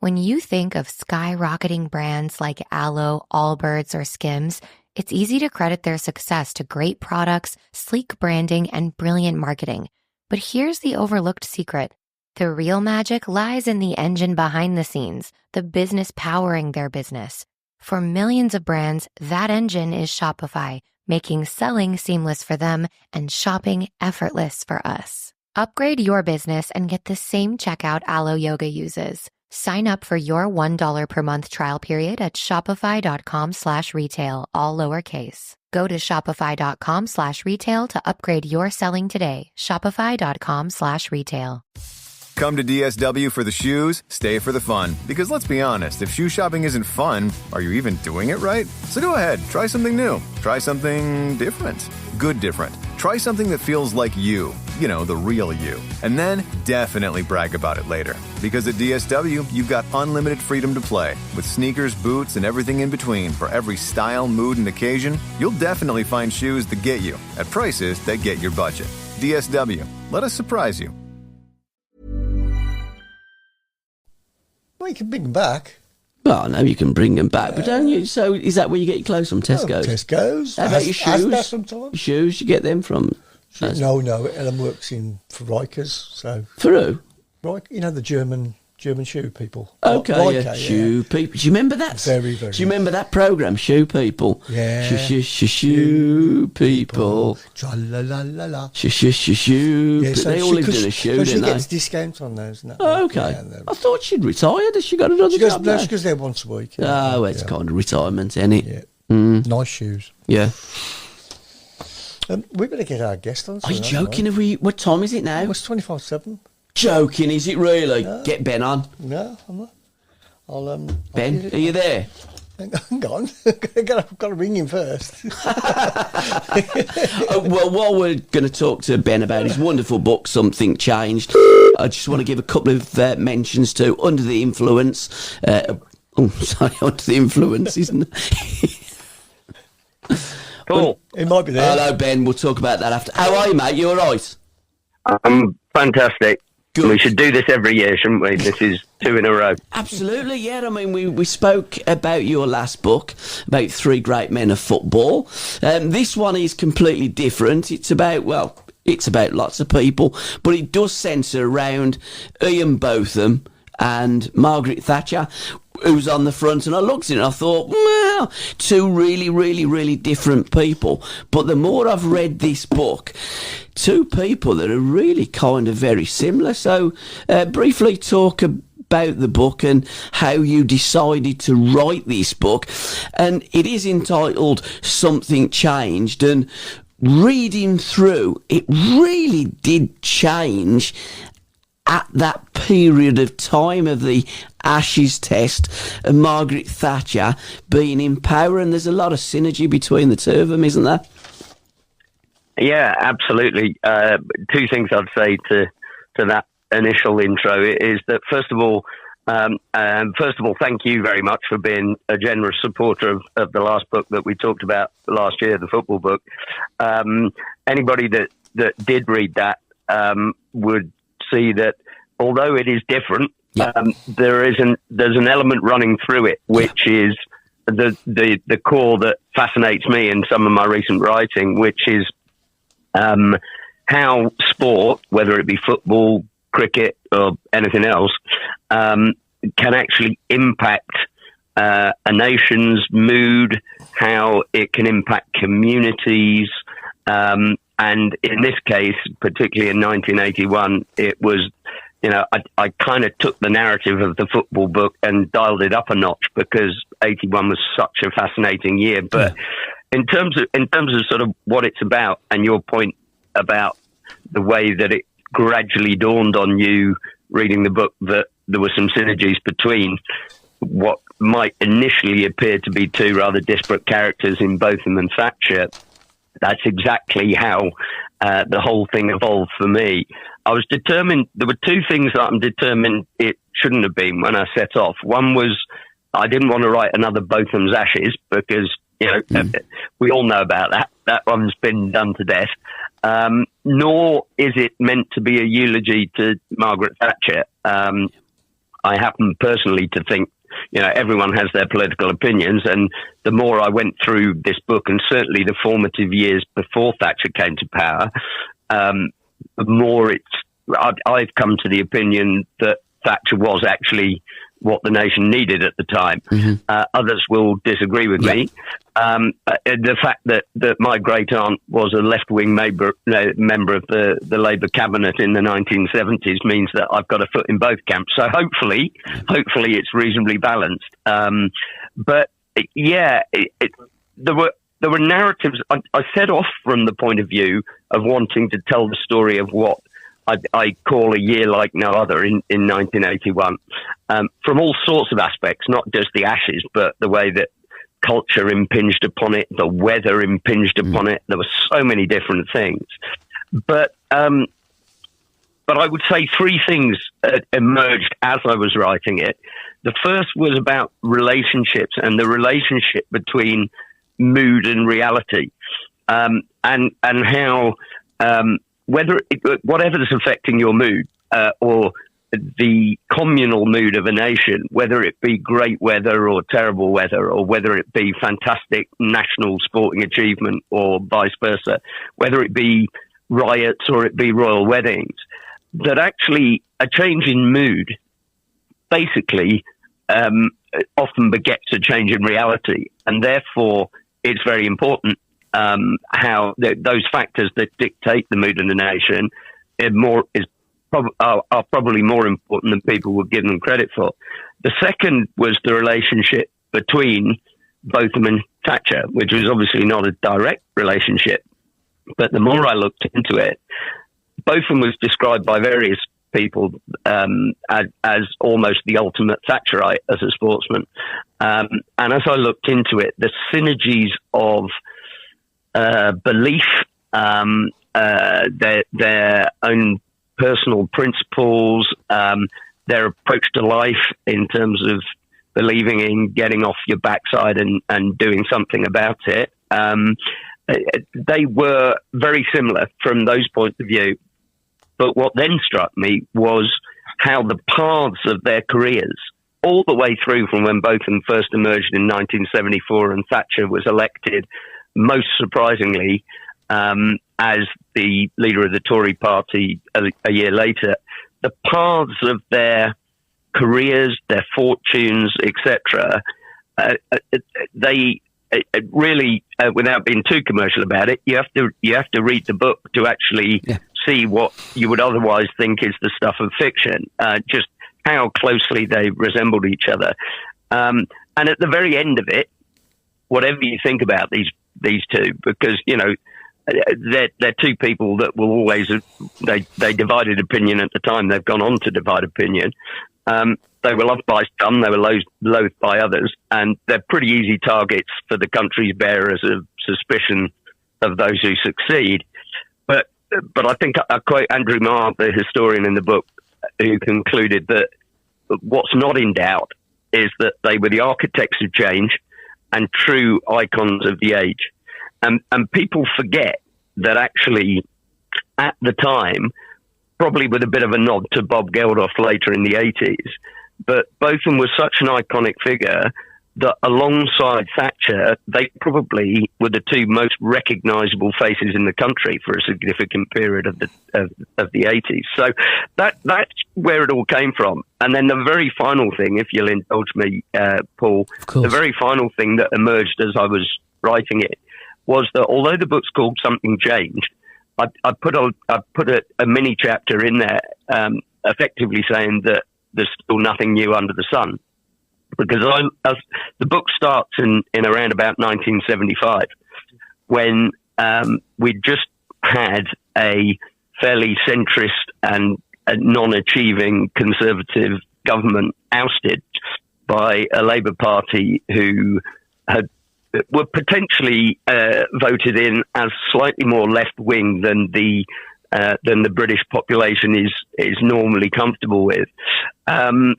When you think of skyrocketing brands like Aloe, Allbirds, or Skims, it's easy to credit their success to great products, sleek branding, and brilliant marketing. But here's the overlooked secret. The real magic lies in the engine behind the scenes, the business powering their business. For millions of brands, that engine is Shopify, making selling seamless for them and shopping effortless for us. Upgrade your business and get the same checkout Aloe Yoga uses. Sign up for your $1 per month trial period at shopify.com/retail, all lowercase. Go to shopify.com/retail to upgrade your selling today. Shopify.com/retail. Come to DSW for the shoes, stay for the fun. Because let's be honest, if shoe shopping isn't fun, are you even doing it right? So go ahead, try something new. Try something different. Good different. Try something that feels like you. You know, the real you. And then definitely brag about it later. Because at DSW, you've got unlimited freedom to play. With sneakers, boots, and everything in between for every style, mood, and occasion, you'll definitely find shoes that get you at prices that get your budget. DSW. Let us surprise you. Well, you can bring them back. Well, I know you can bring them back, but don't you? So is that where you get your clothes from? Tesco's? Tesco's. How about your shoes? Asda sometimes. Your shoes, you get them from... No, Ellen works for Rikers, so... For who? Right, you know, the German shoe people. Okay, Riker, Shoe people. Do you remember that? Very, very. Do you remember that programme, Shoe People? Yeah. Shoe people. Tra-la-la-la-la. Shoe. Yeah, so they all lived in a shoe, didn't she they? gets discounts on those. No? Oh, okay. Yeah, I thought she'd retired. Has she got another job now? She goes there once a week. Yeah. Oh, well, it's kind of retirement, isn't it? Yeah. Mm. Nice shoes. Yeah. We better get our guest on. Are you joking? What time is it now? It's 25:07. Joking, is it really? No. Get Ben on. No, I'm not. Ben, are you there? Hang on. I've got to ring him first. Well, while we're going to talk to Ben about his wonderful book, Something Changed, I just want to give a couple of mentions to Under the Influence. Under the Influence, isn't it? Cool. It might be there. Hello, Ben. We'll talk about that after. How are you, mate? You all right? I'm fantastic. Good. We should do this every year, shouldn't we? This is 2 in a row. Absolutely, yeah. I mean, we spoke about your last book, about 3 great men of football. This one is completely different. It's about lots of people, but it does centre around Ian Botham and Margaret Thatcher, who's on the front. And I looked at it and I thought, well, 2 really, really, really different people. But the more I've read this book, 2 people that are really kind of very similar. So briefly talk about the book and how you decided to write this book. And it is entitled Something Changed. And reading through, it really did change at that period of time of the Ashes test and Margaret Thatcher being in power, and there's a lot of synergy between the 2 of them, isn't there? Yeah, absolutely. 2 things I'd say to that initial intro is that first of all, thank you very much for being a generous supporter of the last book that we talked about last year, the football book. Anybody that did read that would see that although it is different, there's an element running through it, which is the core that fascinates me in some of my recent writing, which is how sport, whether it be football, cricket, or anything else, can actually impact a nation's mood, how it can impact communities. And in this case, particularly in 1981, it was, I kind of took the narrative of the football book and dialed it up a notch because 81 was such a fascinating year. But in terms of sort of what it's about and your point about the way that it gradually dawned on you reading the book that there were some synergies between what might initially appear to be 2 rather disparate characters in Botham and Thatcher, that's exactly how the whole thing evolved for me. I was determined, there were 2 things that I'm determined it shouldn't have been when I set off. One was I didn't want to write another Botham's Ashes because, we all know about that. That one's been done to death. Nor is it meant to be a eulogy to Margaret Thatcher. I happen personally to think, everyone has their political opinions. And the more I went through this book, and certainly the formative years before Thatcher came to power, the more I've come to the opinion that Thatcher was actually what the nation needed at the time. Others will disagree with me. The fact that my great aunt was a left-wing member of the Labour cabinet in the 1970s means that I've got a foot in both camps. So hopefully it's reasonably balanced. But yeah, there were narratives. I set off from the point of view of wanting to tell the story of what I call a year like no other in 1981, from all sorts of aspects, not just the Ashes, but the way that culture impinged upon it, the weather impinged upon it. There were so many different things. But I would say 3 things emerged as I was writing it. The first was about relationships and the relationship between mood and reality, and how whatever's affecting your mood or the communal mood of a nation, whether it be great weather or terrible weather, or whether it be fantastic national sporting achievement or vice versa, whether it be riots or it be royal weddings, that actually a change in mood basically often begets a change in reality. And therefore, it's very important how those factors that dictate the mood of the nation are probably more important than people would give them credit for. The second was the relationship between Botham and Thatcher, which was obviously not a direct relationship. But the more I looked into it, Botham was described by various people as almost the ultimate Thatcherite as a sportsman. And as I looked into it, the synergies of belief, their own personal principles, their approach to life in terms of believing in getting off your backside and doing something about it. They were very similar from those points of view. But what then struck me was how the paths of their careers, all the way through from when both of them first emerged in 1974 and Thatcher was elected, most surprisingly, as the leader of the Tory party a year later, the paths of their careers, their fortunes, etc., they really, without being too commercial about it, you have to read the book to actually see what you would otherwise think is the stuff of fiction. Just how closely they resembled each other, and at the very end of it, whatever you think about these two, because they're two people that will always they divided opinion at the time. They've gone on to divide opinion. They were loved by some, they were loathed by others, and they're pretty easy targets for the country's bearers of suspicion of those who succeed. But I think I quote Andrew Marr, the historian in the book, who concluded that what's not in doubt is that they were the architects of change and true icons of the age. And people forget that actually at the time, probably with a bit of a nod to Bob Geldof later in the 80s, but both of them were such an iconic figure that alongside Thatcher, they probably were the two most recognisable faces in the country for a significant period of the 80s. So that's where it all came from. And then the very final thing, if you'll indulge me, Paul, the very final thing that emerged as I was writing it was that although the book's called Something Changed, I put a mini chapter in there, effectively saying that there's still nothing new under the sun. Because as the book starts in around about 1975, when we'd just had a fairly centrist and non-achieving Conservative government ousted by a Labour Party who were potentially voted in as slightly more left-wing than the British population is normally comfortable with, and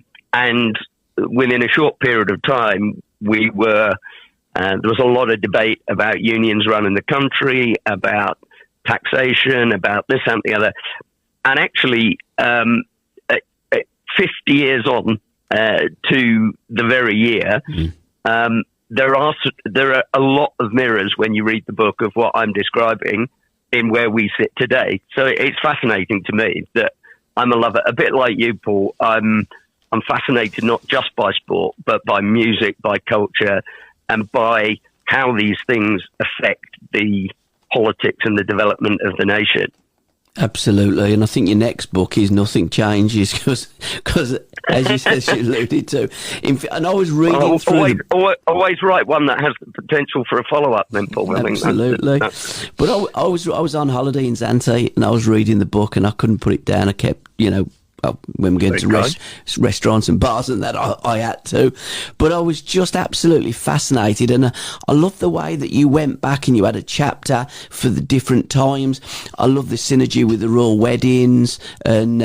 within a short period of time, there was a lot of debate about unions running the country, about taxation, about this and the other. And actually, 50 years on to the very year, there are a lot of mirrors when you read the book of what I'm describing in where we sit today. So it's fascinating to me that I'm a lover, a bit like you, Paul. I'm fascinated not just by sport, but by music, by culture, and by how these things affect the politics and the development of the nation. Absolutely, and I think your next book is Nothing Changes, because as you said, she alluded to. And I was reading through... Always write one that has the potential for a follow-up then, Paul. Absolutely. But I was on holiday in Zante, and I was reading the book, and I couldn't put it down. I kept, when we get to restaurants and bars and that, I had to. But I was just absolutely fascinated, and I love the way that you went back and you had a chapter for the different times. I love the synergy with the royal weddings and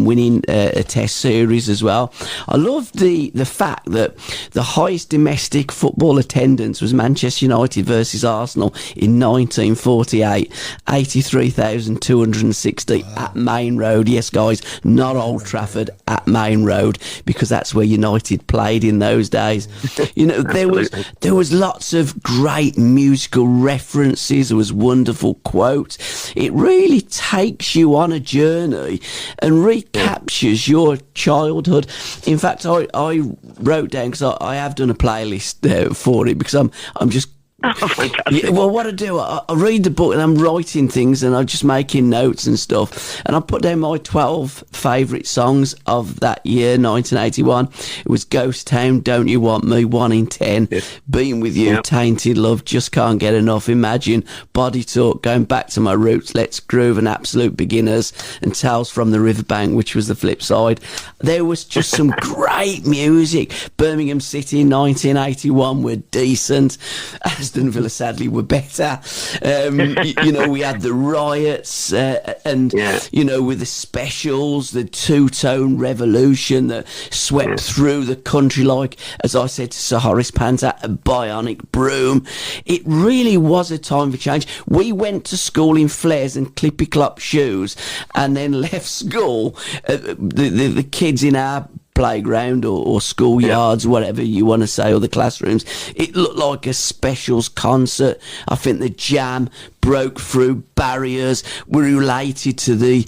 winning a test series as well. I love the fact that the highest domestic football attendance was Manchester United versus Arsenal in 1948, 83,260 at Main Road. Yes, guys, not Old Trafford, at Main Road, because that's where United played in those days. There was lots of great musical references. There was wonderful quotes. It really takes you on a journey and recaptures your childhood. In fact, I wrote down, because I have done a playlist for it, because I'm just Oh, fantastic. Yeah, well, what I do, I read the book and I'm writing things and I'm just making notes and stuff. And I put down my 12 favourite songs of that year, 1981. It was Ghost Town, Don't You Want Me, 1 in 10. Yes. Being With You, yep. Tainted Love, Just Can't Get Enough, Imagine, Body Talk, Going Back to My Roots, Let's Groove and Absolute Beginners, and Tales from the Riverbank, which was the flip side. There was just some great music. Birmingham City in 1981 were decent. Aston Villa sadly were better. You know, we had the riots and, you know, with the specials, the two-tone revolution that swept through the country like, as I said to Sir Horace Panter, a bionic broom. It really was a time for change. We went to school in flares and clippy-clop shoes and then left school, the kids in our playground or schoolyards, whatever you want to say, or the classrooms. It looked like a specials concert. I think the Jam broke through barriers. We related to the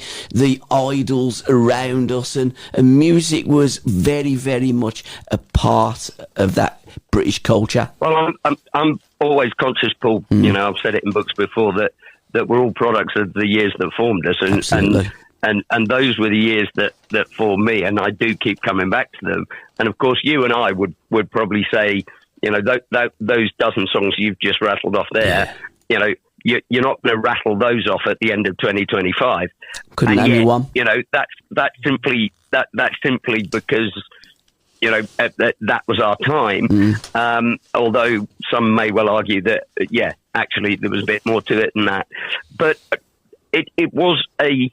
idols around us, and music was very, very much a part of that British culture. Well, I'm always conscious, Paul. You know, I've said it in books before that we're all products of the years that formed us, and those were the years that formed me, and I do keep coming back to them. And of course, you and I would probably say, you know, those dozen songs you've just rattled off there, you know, you're not going to rattle those off at the end of 2025. Couldn't name you one. You know, that's simply because, you know, that was our time. Although some may well argue that, actually there was a bit more to it than that. But it was a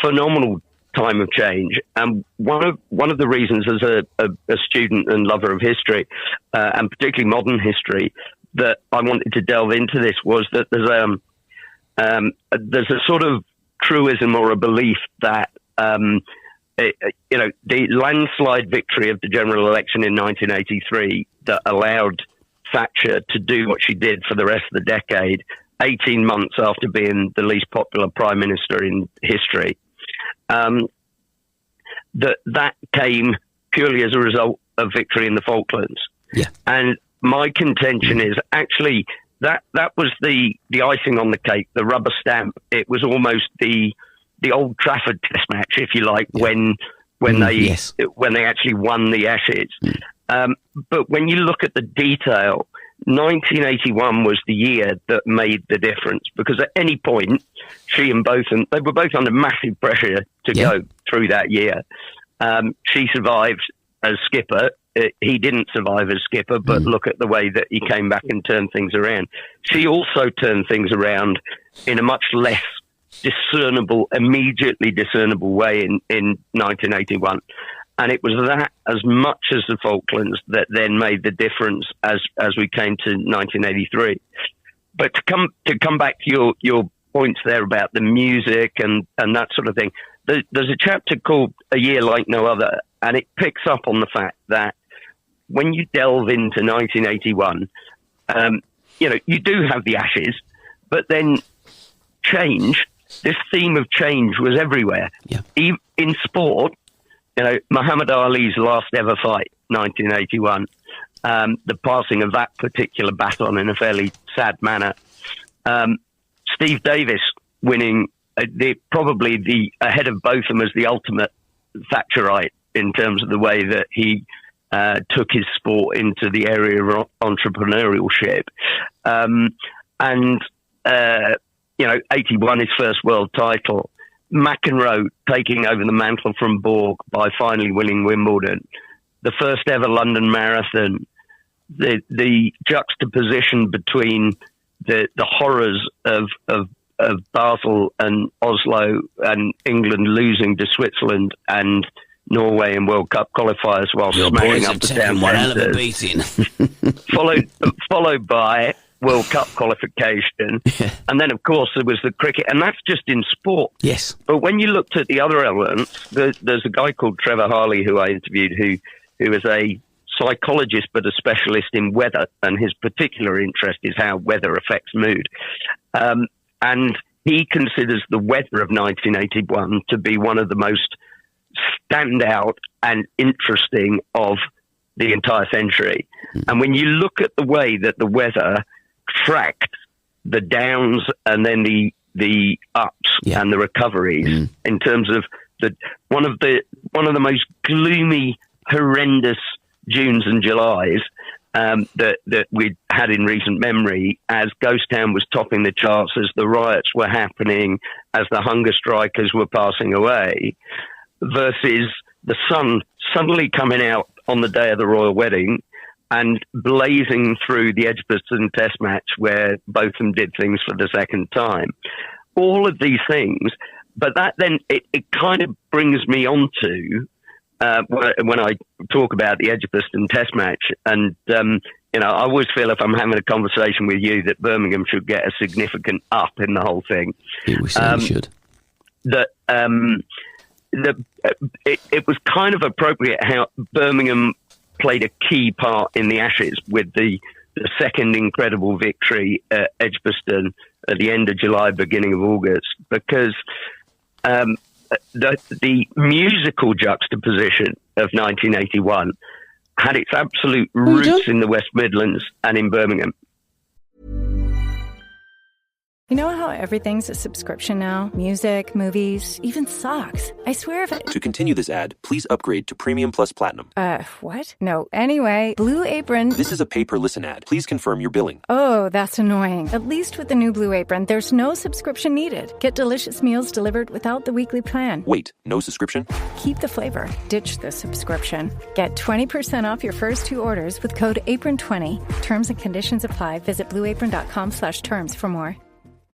phenomenal time of change, and one of the reasons, as a student and lover of history, and particularly modern history, that I wanted to delve into this was that there's a sort of truism or a belief that you know, the landslide victory of the general election in 1983 that allowed Thatcher to do what she did for the rest of the decade, 18 months after being the least popular prime minister in history, that came purely as a result of victory in the Falklands. Yeah. And my contention is actually that was the icing on the cake, the rubber stamp. It was almost the Old Trafford Test match, if you like, when they actually won the Ashes. But when you look at the detail, 1981 was the year that made the difference, because at any point, she and Botham, they were both under massive pressure to go through that year. She survived as skipper. He didn't survive as skipper, but look at the way that he came back and turned things around. She also turned things around in a much less immediately discernible way in 1981. And it was that, as much as the Falklands, that then made the difference as we came to 1983. But to come back to your points there about the music and that sort of thing, there's a chapter called A Year Like No Other, and it picks up on the fact that when you delve into 1981, you know, you do have the Ashes, but then change, this theme of change was everywhere. Yeah. In sport, you know, Muhammad Ali's last ever fight, 1981, the passing of that particular baton in a fairly sad manner. Steve Davis winning, probably ahead of Botham as the ultimate Thatcherite in terms of the way that he took his sport into the area of entrepreneurship. You know, 81, his first world title. McEnroe taking over the mantle from Borg by finally winning Wimbledon, the first ever London Marathon, the juxtaposition between the horrors of Basel and Oslo and England losing to Switzerland and Norway in World Cup qualifiers while smashing up the town centres, followed by World Cup qualification. Yeah. And then, of course, there was the cricket. And that's just in sport. Yes. But when you looked at the other elements, there's a guy called Trevor Harley who I interviewed who is a psychologist but a specialist in weather. And his particular interest is how weather affects mood. And he considers the weather of 1981 to be one of the most standout and interesting of the entire century. And when you look at the way that the weather tracked the downs and then the ups and the recoveries in terms of one of the most gloomy, horrendous Junes and Julys that we'd had in recent memory, as Ghost Town was topping the charts, as the riots were happening, as the hunger strikers were passing away, versus the sun suddenly coming out on the day of the royal wedding and blazing through the Edgbaston Test match where both of them did things for the second time. All of these things, but that then it kind of brings me on to when I talk about the Edgbaston Test match, and I always feel if I'm having a conversation with you that Birmingham should get a significant up in the whole thing. We certainly should. It was kind of appropriate how Birmingham played a key part in the Ashes with the second incredible victory at Edgbaston at the end of July, beginning of August, because the musical juxtaposition of 1981 had its absolute roots in the West Midlands and in Birmingham. You know how everything's a subscription now? Music, movies, even socks. I swear if To continue this ad, please upgrade to Premium Plus Platinum. What? No. Anyway, Blue Apron... This is a pay-per-listen ad. Please confirm your billing. Oh, that's annoying. At least with the new Blue Apron, there's no subscription needed. Get delicious meals delivered without the weekly plan. Wait, no subscription? Keep the flavor. Ditch the subscription. Get 20% off your first 2 orders with code APRON20. Terms and conditions apply. Visit blueapron.com/terms for more.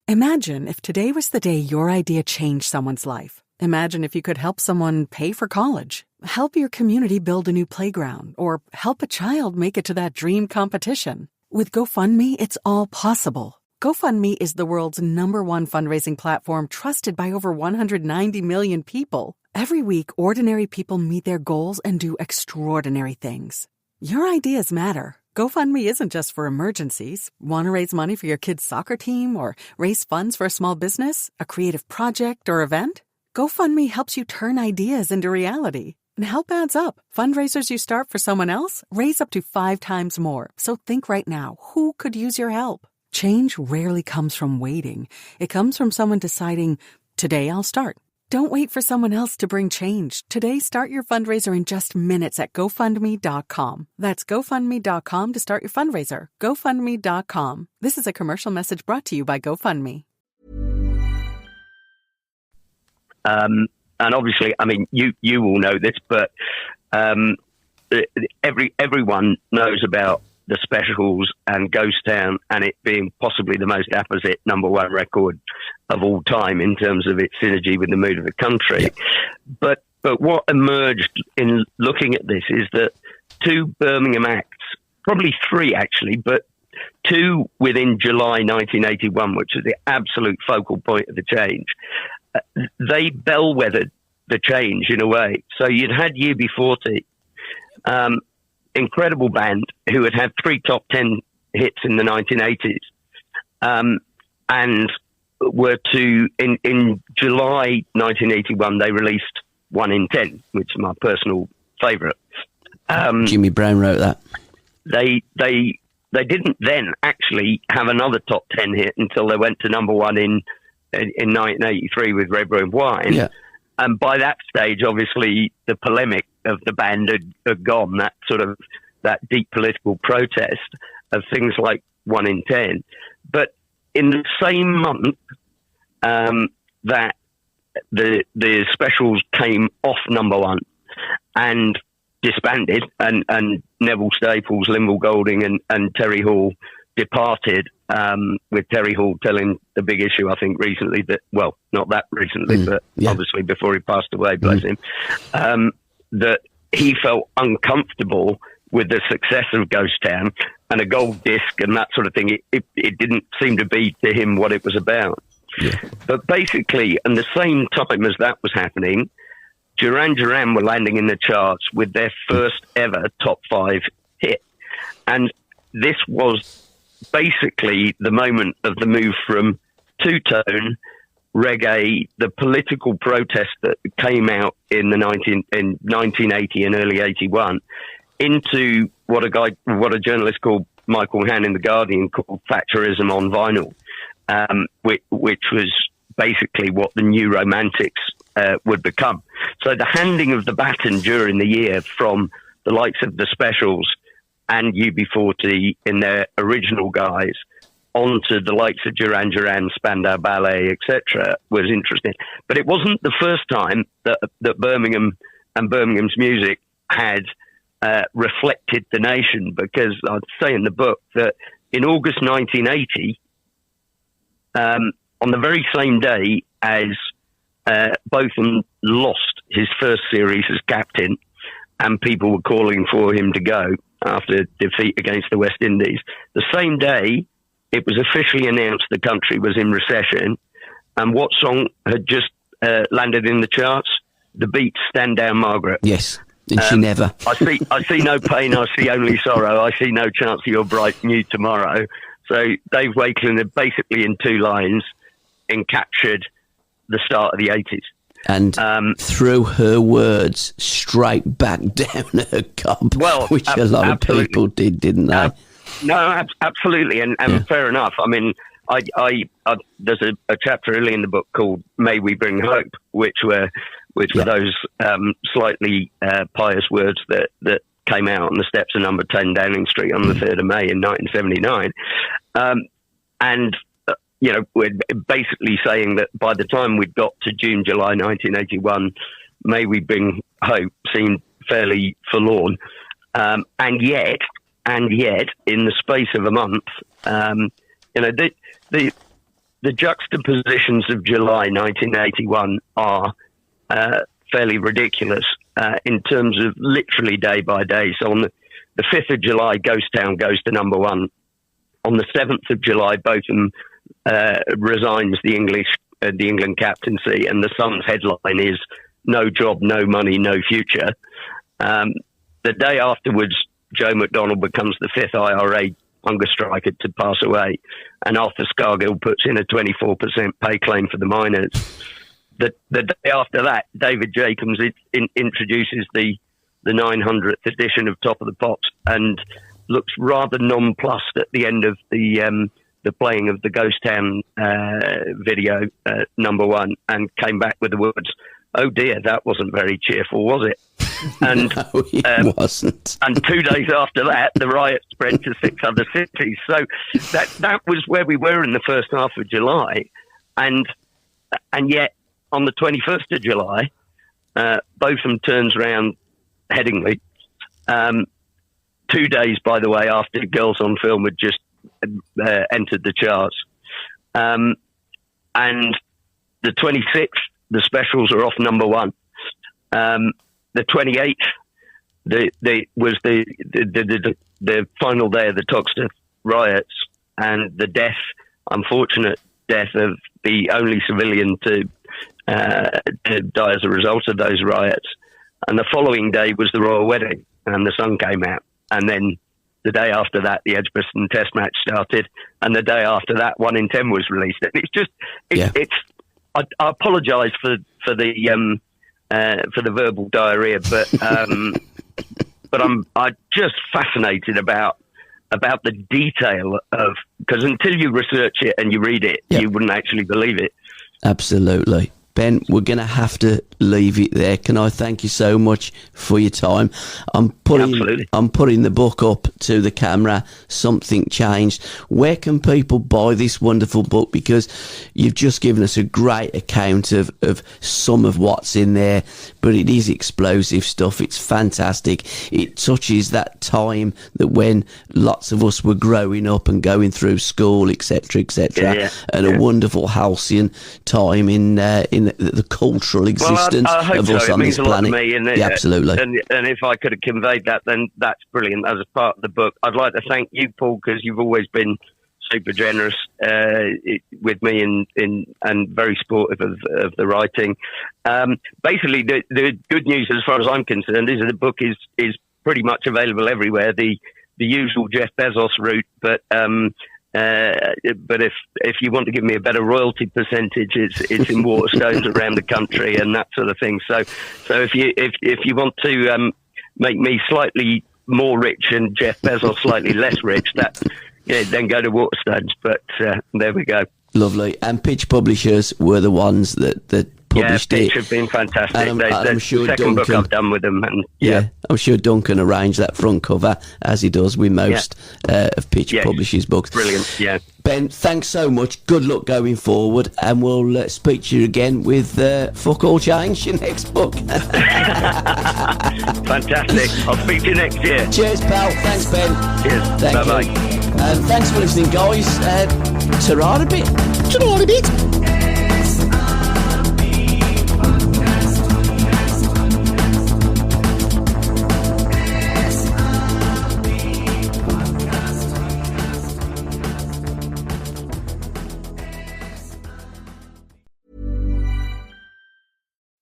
Imagine if today was the day your idea changed someone's life. Imagine if you could help someone pay for college, help your community build a new playground, or help a child make it to that dream competition. With GoFundMe, it's all possible. GoFundMe is the world's #1 fundraising platform trusted by over 190 million people. Every week, ordinary people meet their goals and do extraordinary things. Your ideas matter. GoFundMe isn't just for emergencies. Want to raise money for your kid's soccer team or raise funds for a small business, a creative project, or event? GoFundMe helps you turn ideas into reality. And help adds up. Fundraisers you start for someone else raise up to 5 times more. So think right now, who could use your help? Change rarely comes from waiting. It comes from someone deciding, today I'll start. Don't wait for someone else to bring change. Today, start your fundraiser in just minutes at GoFundMe.com. That's GoFundMe.com to start your fundraiser. GoFundMe.com. This is a commercial message brought to you by GoFundMe. And obviously, I mean, you all know this, but everyone knows about the specials and Ghost Town and it being possibly the most apposite #1 record of all time in terms of its synergy with the mood of the country. Yeah. But what emerged in looking at this is that 2 Birmingham acts, probably 3 actually, but 2 within July 1981, which is the absolute focal point of the change, they bellwethed the change in a way. So you'd had UB40, incredible band who had 3 top 10 hits in the 1980s, and were in July 1981 they released 1 in 10, which is my personal favourite. Jimmy Brown wrote that. They didn't then actually have another top 10 hit until they went to #1 in 1983 with Red Room Wine. Yeah. And by that stage, obviously, the polemic of the band had gone, that deep political protest of things like 1 in 10. But in the same month that the specials came off #1 and disbanded, and Neville Staples, Linville Golding and Terry Hall departed, with Terry Hall telling the big issue, I think, recently that, well, not that recently, but obviously before he passed away, bless him, that he felt uncomfortable with the success of Ghost Town and a gold disc and that sort of thing. It didn't seem to be to him what it was about. Yeah. But basically, at the same time as that was happening, Duran Duran were landing in the charts with their first ever top 5 hit. And this was basically the moment of the move from two-tone reggae, the political protest that came out in 1980 and early 81, into what a journalist called Michael Hann in The Guardian called Thatcherism on Vinyl, which was basically what the new romantics would become. So the handing of the baton during the year from the likes of the Specials and UB40 in their original guise onto the likes of Duran Duran, Spandau Ballet, etc., was interesting. But it wasn't the first time that Birmingham and Birmingham's music had reflected the nation, because I'd say in the book that in August 1980, on the very same day as Botham lost his first series as captain and people were calling for him to go after defeat against the West Indies, the same day it was officially announced the country was in recession. And what song had just landed in the charts? The Beats' Stand Down Margaret. Yes, and she never. I see no pain, I see only sorrow, I see no chance of your bright new tomorrow. So Dave Wakeling had basically in two lines encaptured the start of the 80s. And threw her words straight back down her gob, which a lot of people did, didn't they? No, absolutely, and fair enough. I mean, I there's a chapter early in the book called "May We Bring Hope," which were those slightly pious words that came out on the steps of Number 10 Downing Street on the 3rd of May in 1979, and we're basically saying that by the time we'd got to June, July 1981, "May We Bring Hope" seemed fairly forlorn, and yet, in the space of a month, the juxtapositions of July 1981 are fairly ridiculous in terms of literally day by day. So on the 5th of July, Ghost Town goes to number 1. On the 7th of July, Botham resigns the England captaincy, and the Sun's headline is "No job, no money, no future." The day afterwards, Joe McDonnell becomes the 5th IRA hunger striker to pass away, and Arthur Scargill puts in a 24% pay claim for the miners. The day after that, David Jacobs introduces the 900th edition of Top of the Pops and looks rather nonplussed at the end of the playing of the Ghost Town video, number 1, and came back with the words, "Oh dear, that wasn't very cheerful, was it?" And no, it wasn't. And 2 days after that, the riot spread to 6 other cities. So that was where we were in the first half of July, and yet on the 21st of July, Botham turns round Headingley. 2 days, by the way, after Girls on Film had just entered the charts, and the 26th, the Specials are off number 1. The 28th, was the final day of the Toxteth riots, and the unfortunate death of the only civilian to die as a result of those riots. And the following day was the royal wedding, and the sun came out, and then the day after that, the Edgbaston Test match started, and the day after that, 1 in 10 was released. And it's just, I apologise for the verbal diarrhea, but I'm just fascinated about the detail of, because until you research it and you read it, you wouldn't actually believe it. Absolutely. Ben, we're going to have to leave it there. Can I thank you so much for your time? I'm putting the book up to the camera. Something Changed. Where can people buy this wonderful book? Because you've just given us a great account of some of what's in there, but it is explosive stuff. It's fantastic. It touches that time that when lots of us were growing up and going through school, etc., and a wonderful halcyon time in the cultural existence of us on this planet. Well, it means a lot to me, absolutely. And if I could have conveyed that, then that's brilliant as a part of the book. I'd like to thank you, Paul, because you've always been super generous with me and very supportive of the writing. Basically, the good news, as far as I'm concerned, is that the book is pretty much available everywhere. The usual Jeff Bezos route, but if you want to give me a better royalty percentage, it's in Waterstones around the country and that sort of thing. So if you want to make me slightly more rich and Jeff Bezos slightly less rich, that then go to Waterstones. But there we go. Lovely. And Pitch Publishers were the ones that published Pitch it. have been fantastic. I'm sure the second book I've done with them. And, I'm sure Duncan arranged that front cover, as he does with most of Pitch Publishers' books. Brilliant, yeah. Ben, thanks so much. Good luck going forward, and we'll speak to you again with Fuck All Change, your next book. Fantastic. I'll speak to you next year. Cheers, pal. Thanks, Ben. Cheers. Thank Bye-bye. you. And thanks for listening, guys. Ta-ra a bit. Ta-ra a bit.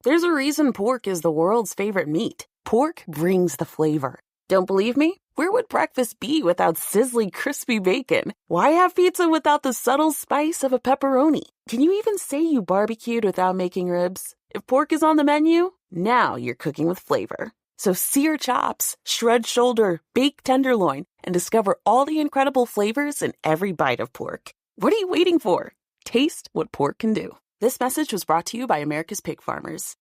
There's a reason pork is the world's favorite meat. Pork brings the flavor. Don't believe me? Where would breakfast be without sizzling, crispy bacon? Why have pizza without the subtle spice of a pepperoni? Can you even say you barbecued without making ribs? If pork is on the menu, now you're cooking with flavor. So sear chops, shred shoulder, bake tenderloin, and discover all the incredible flavors in every bite of pork. What are you waiting for? Taste what pork can do. This message was brought to you by America's Pig Farmers.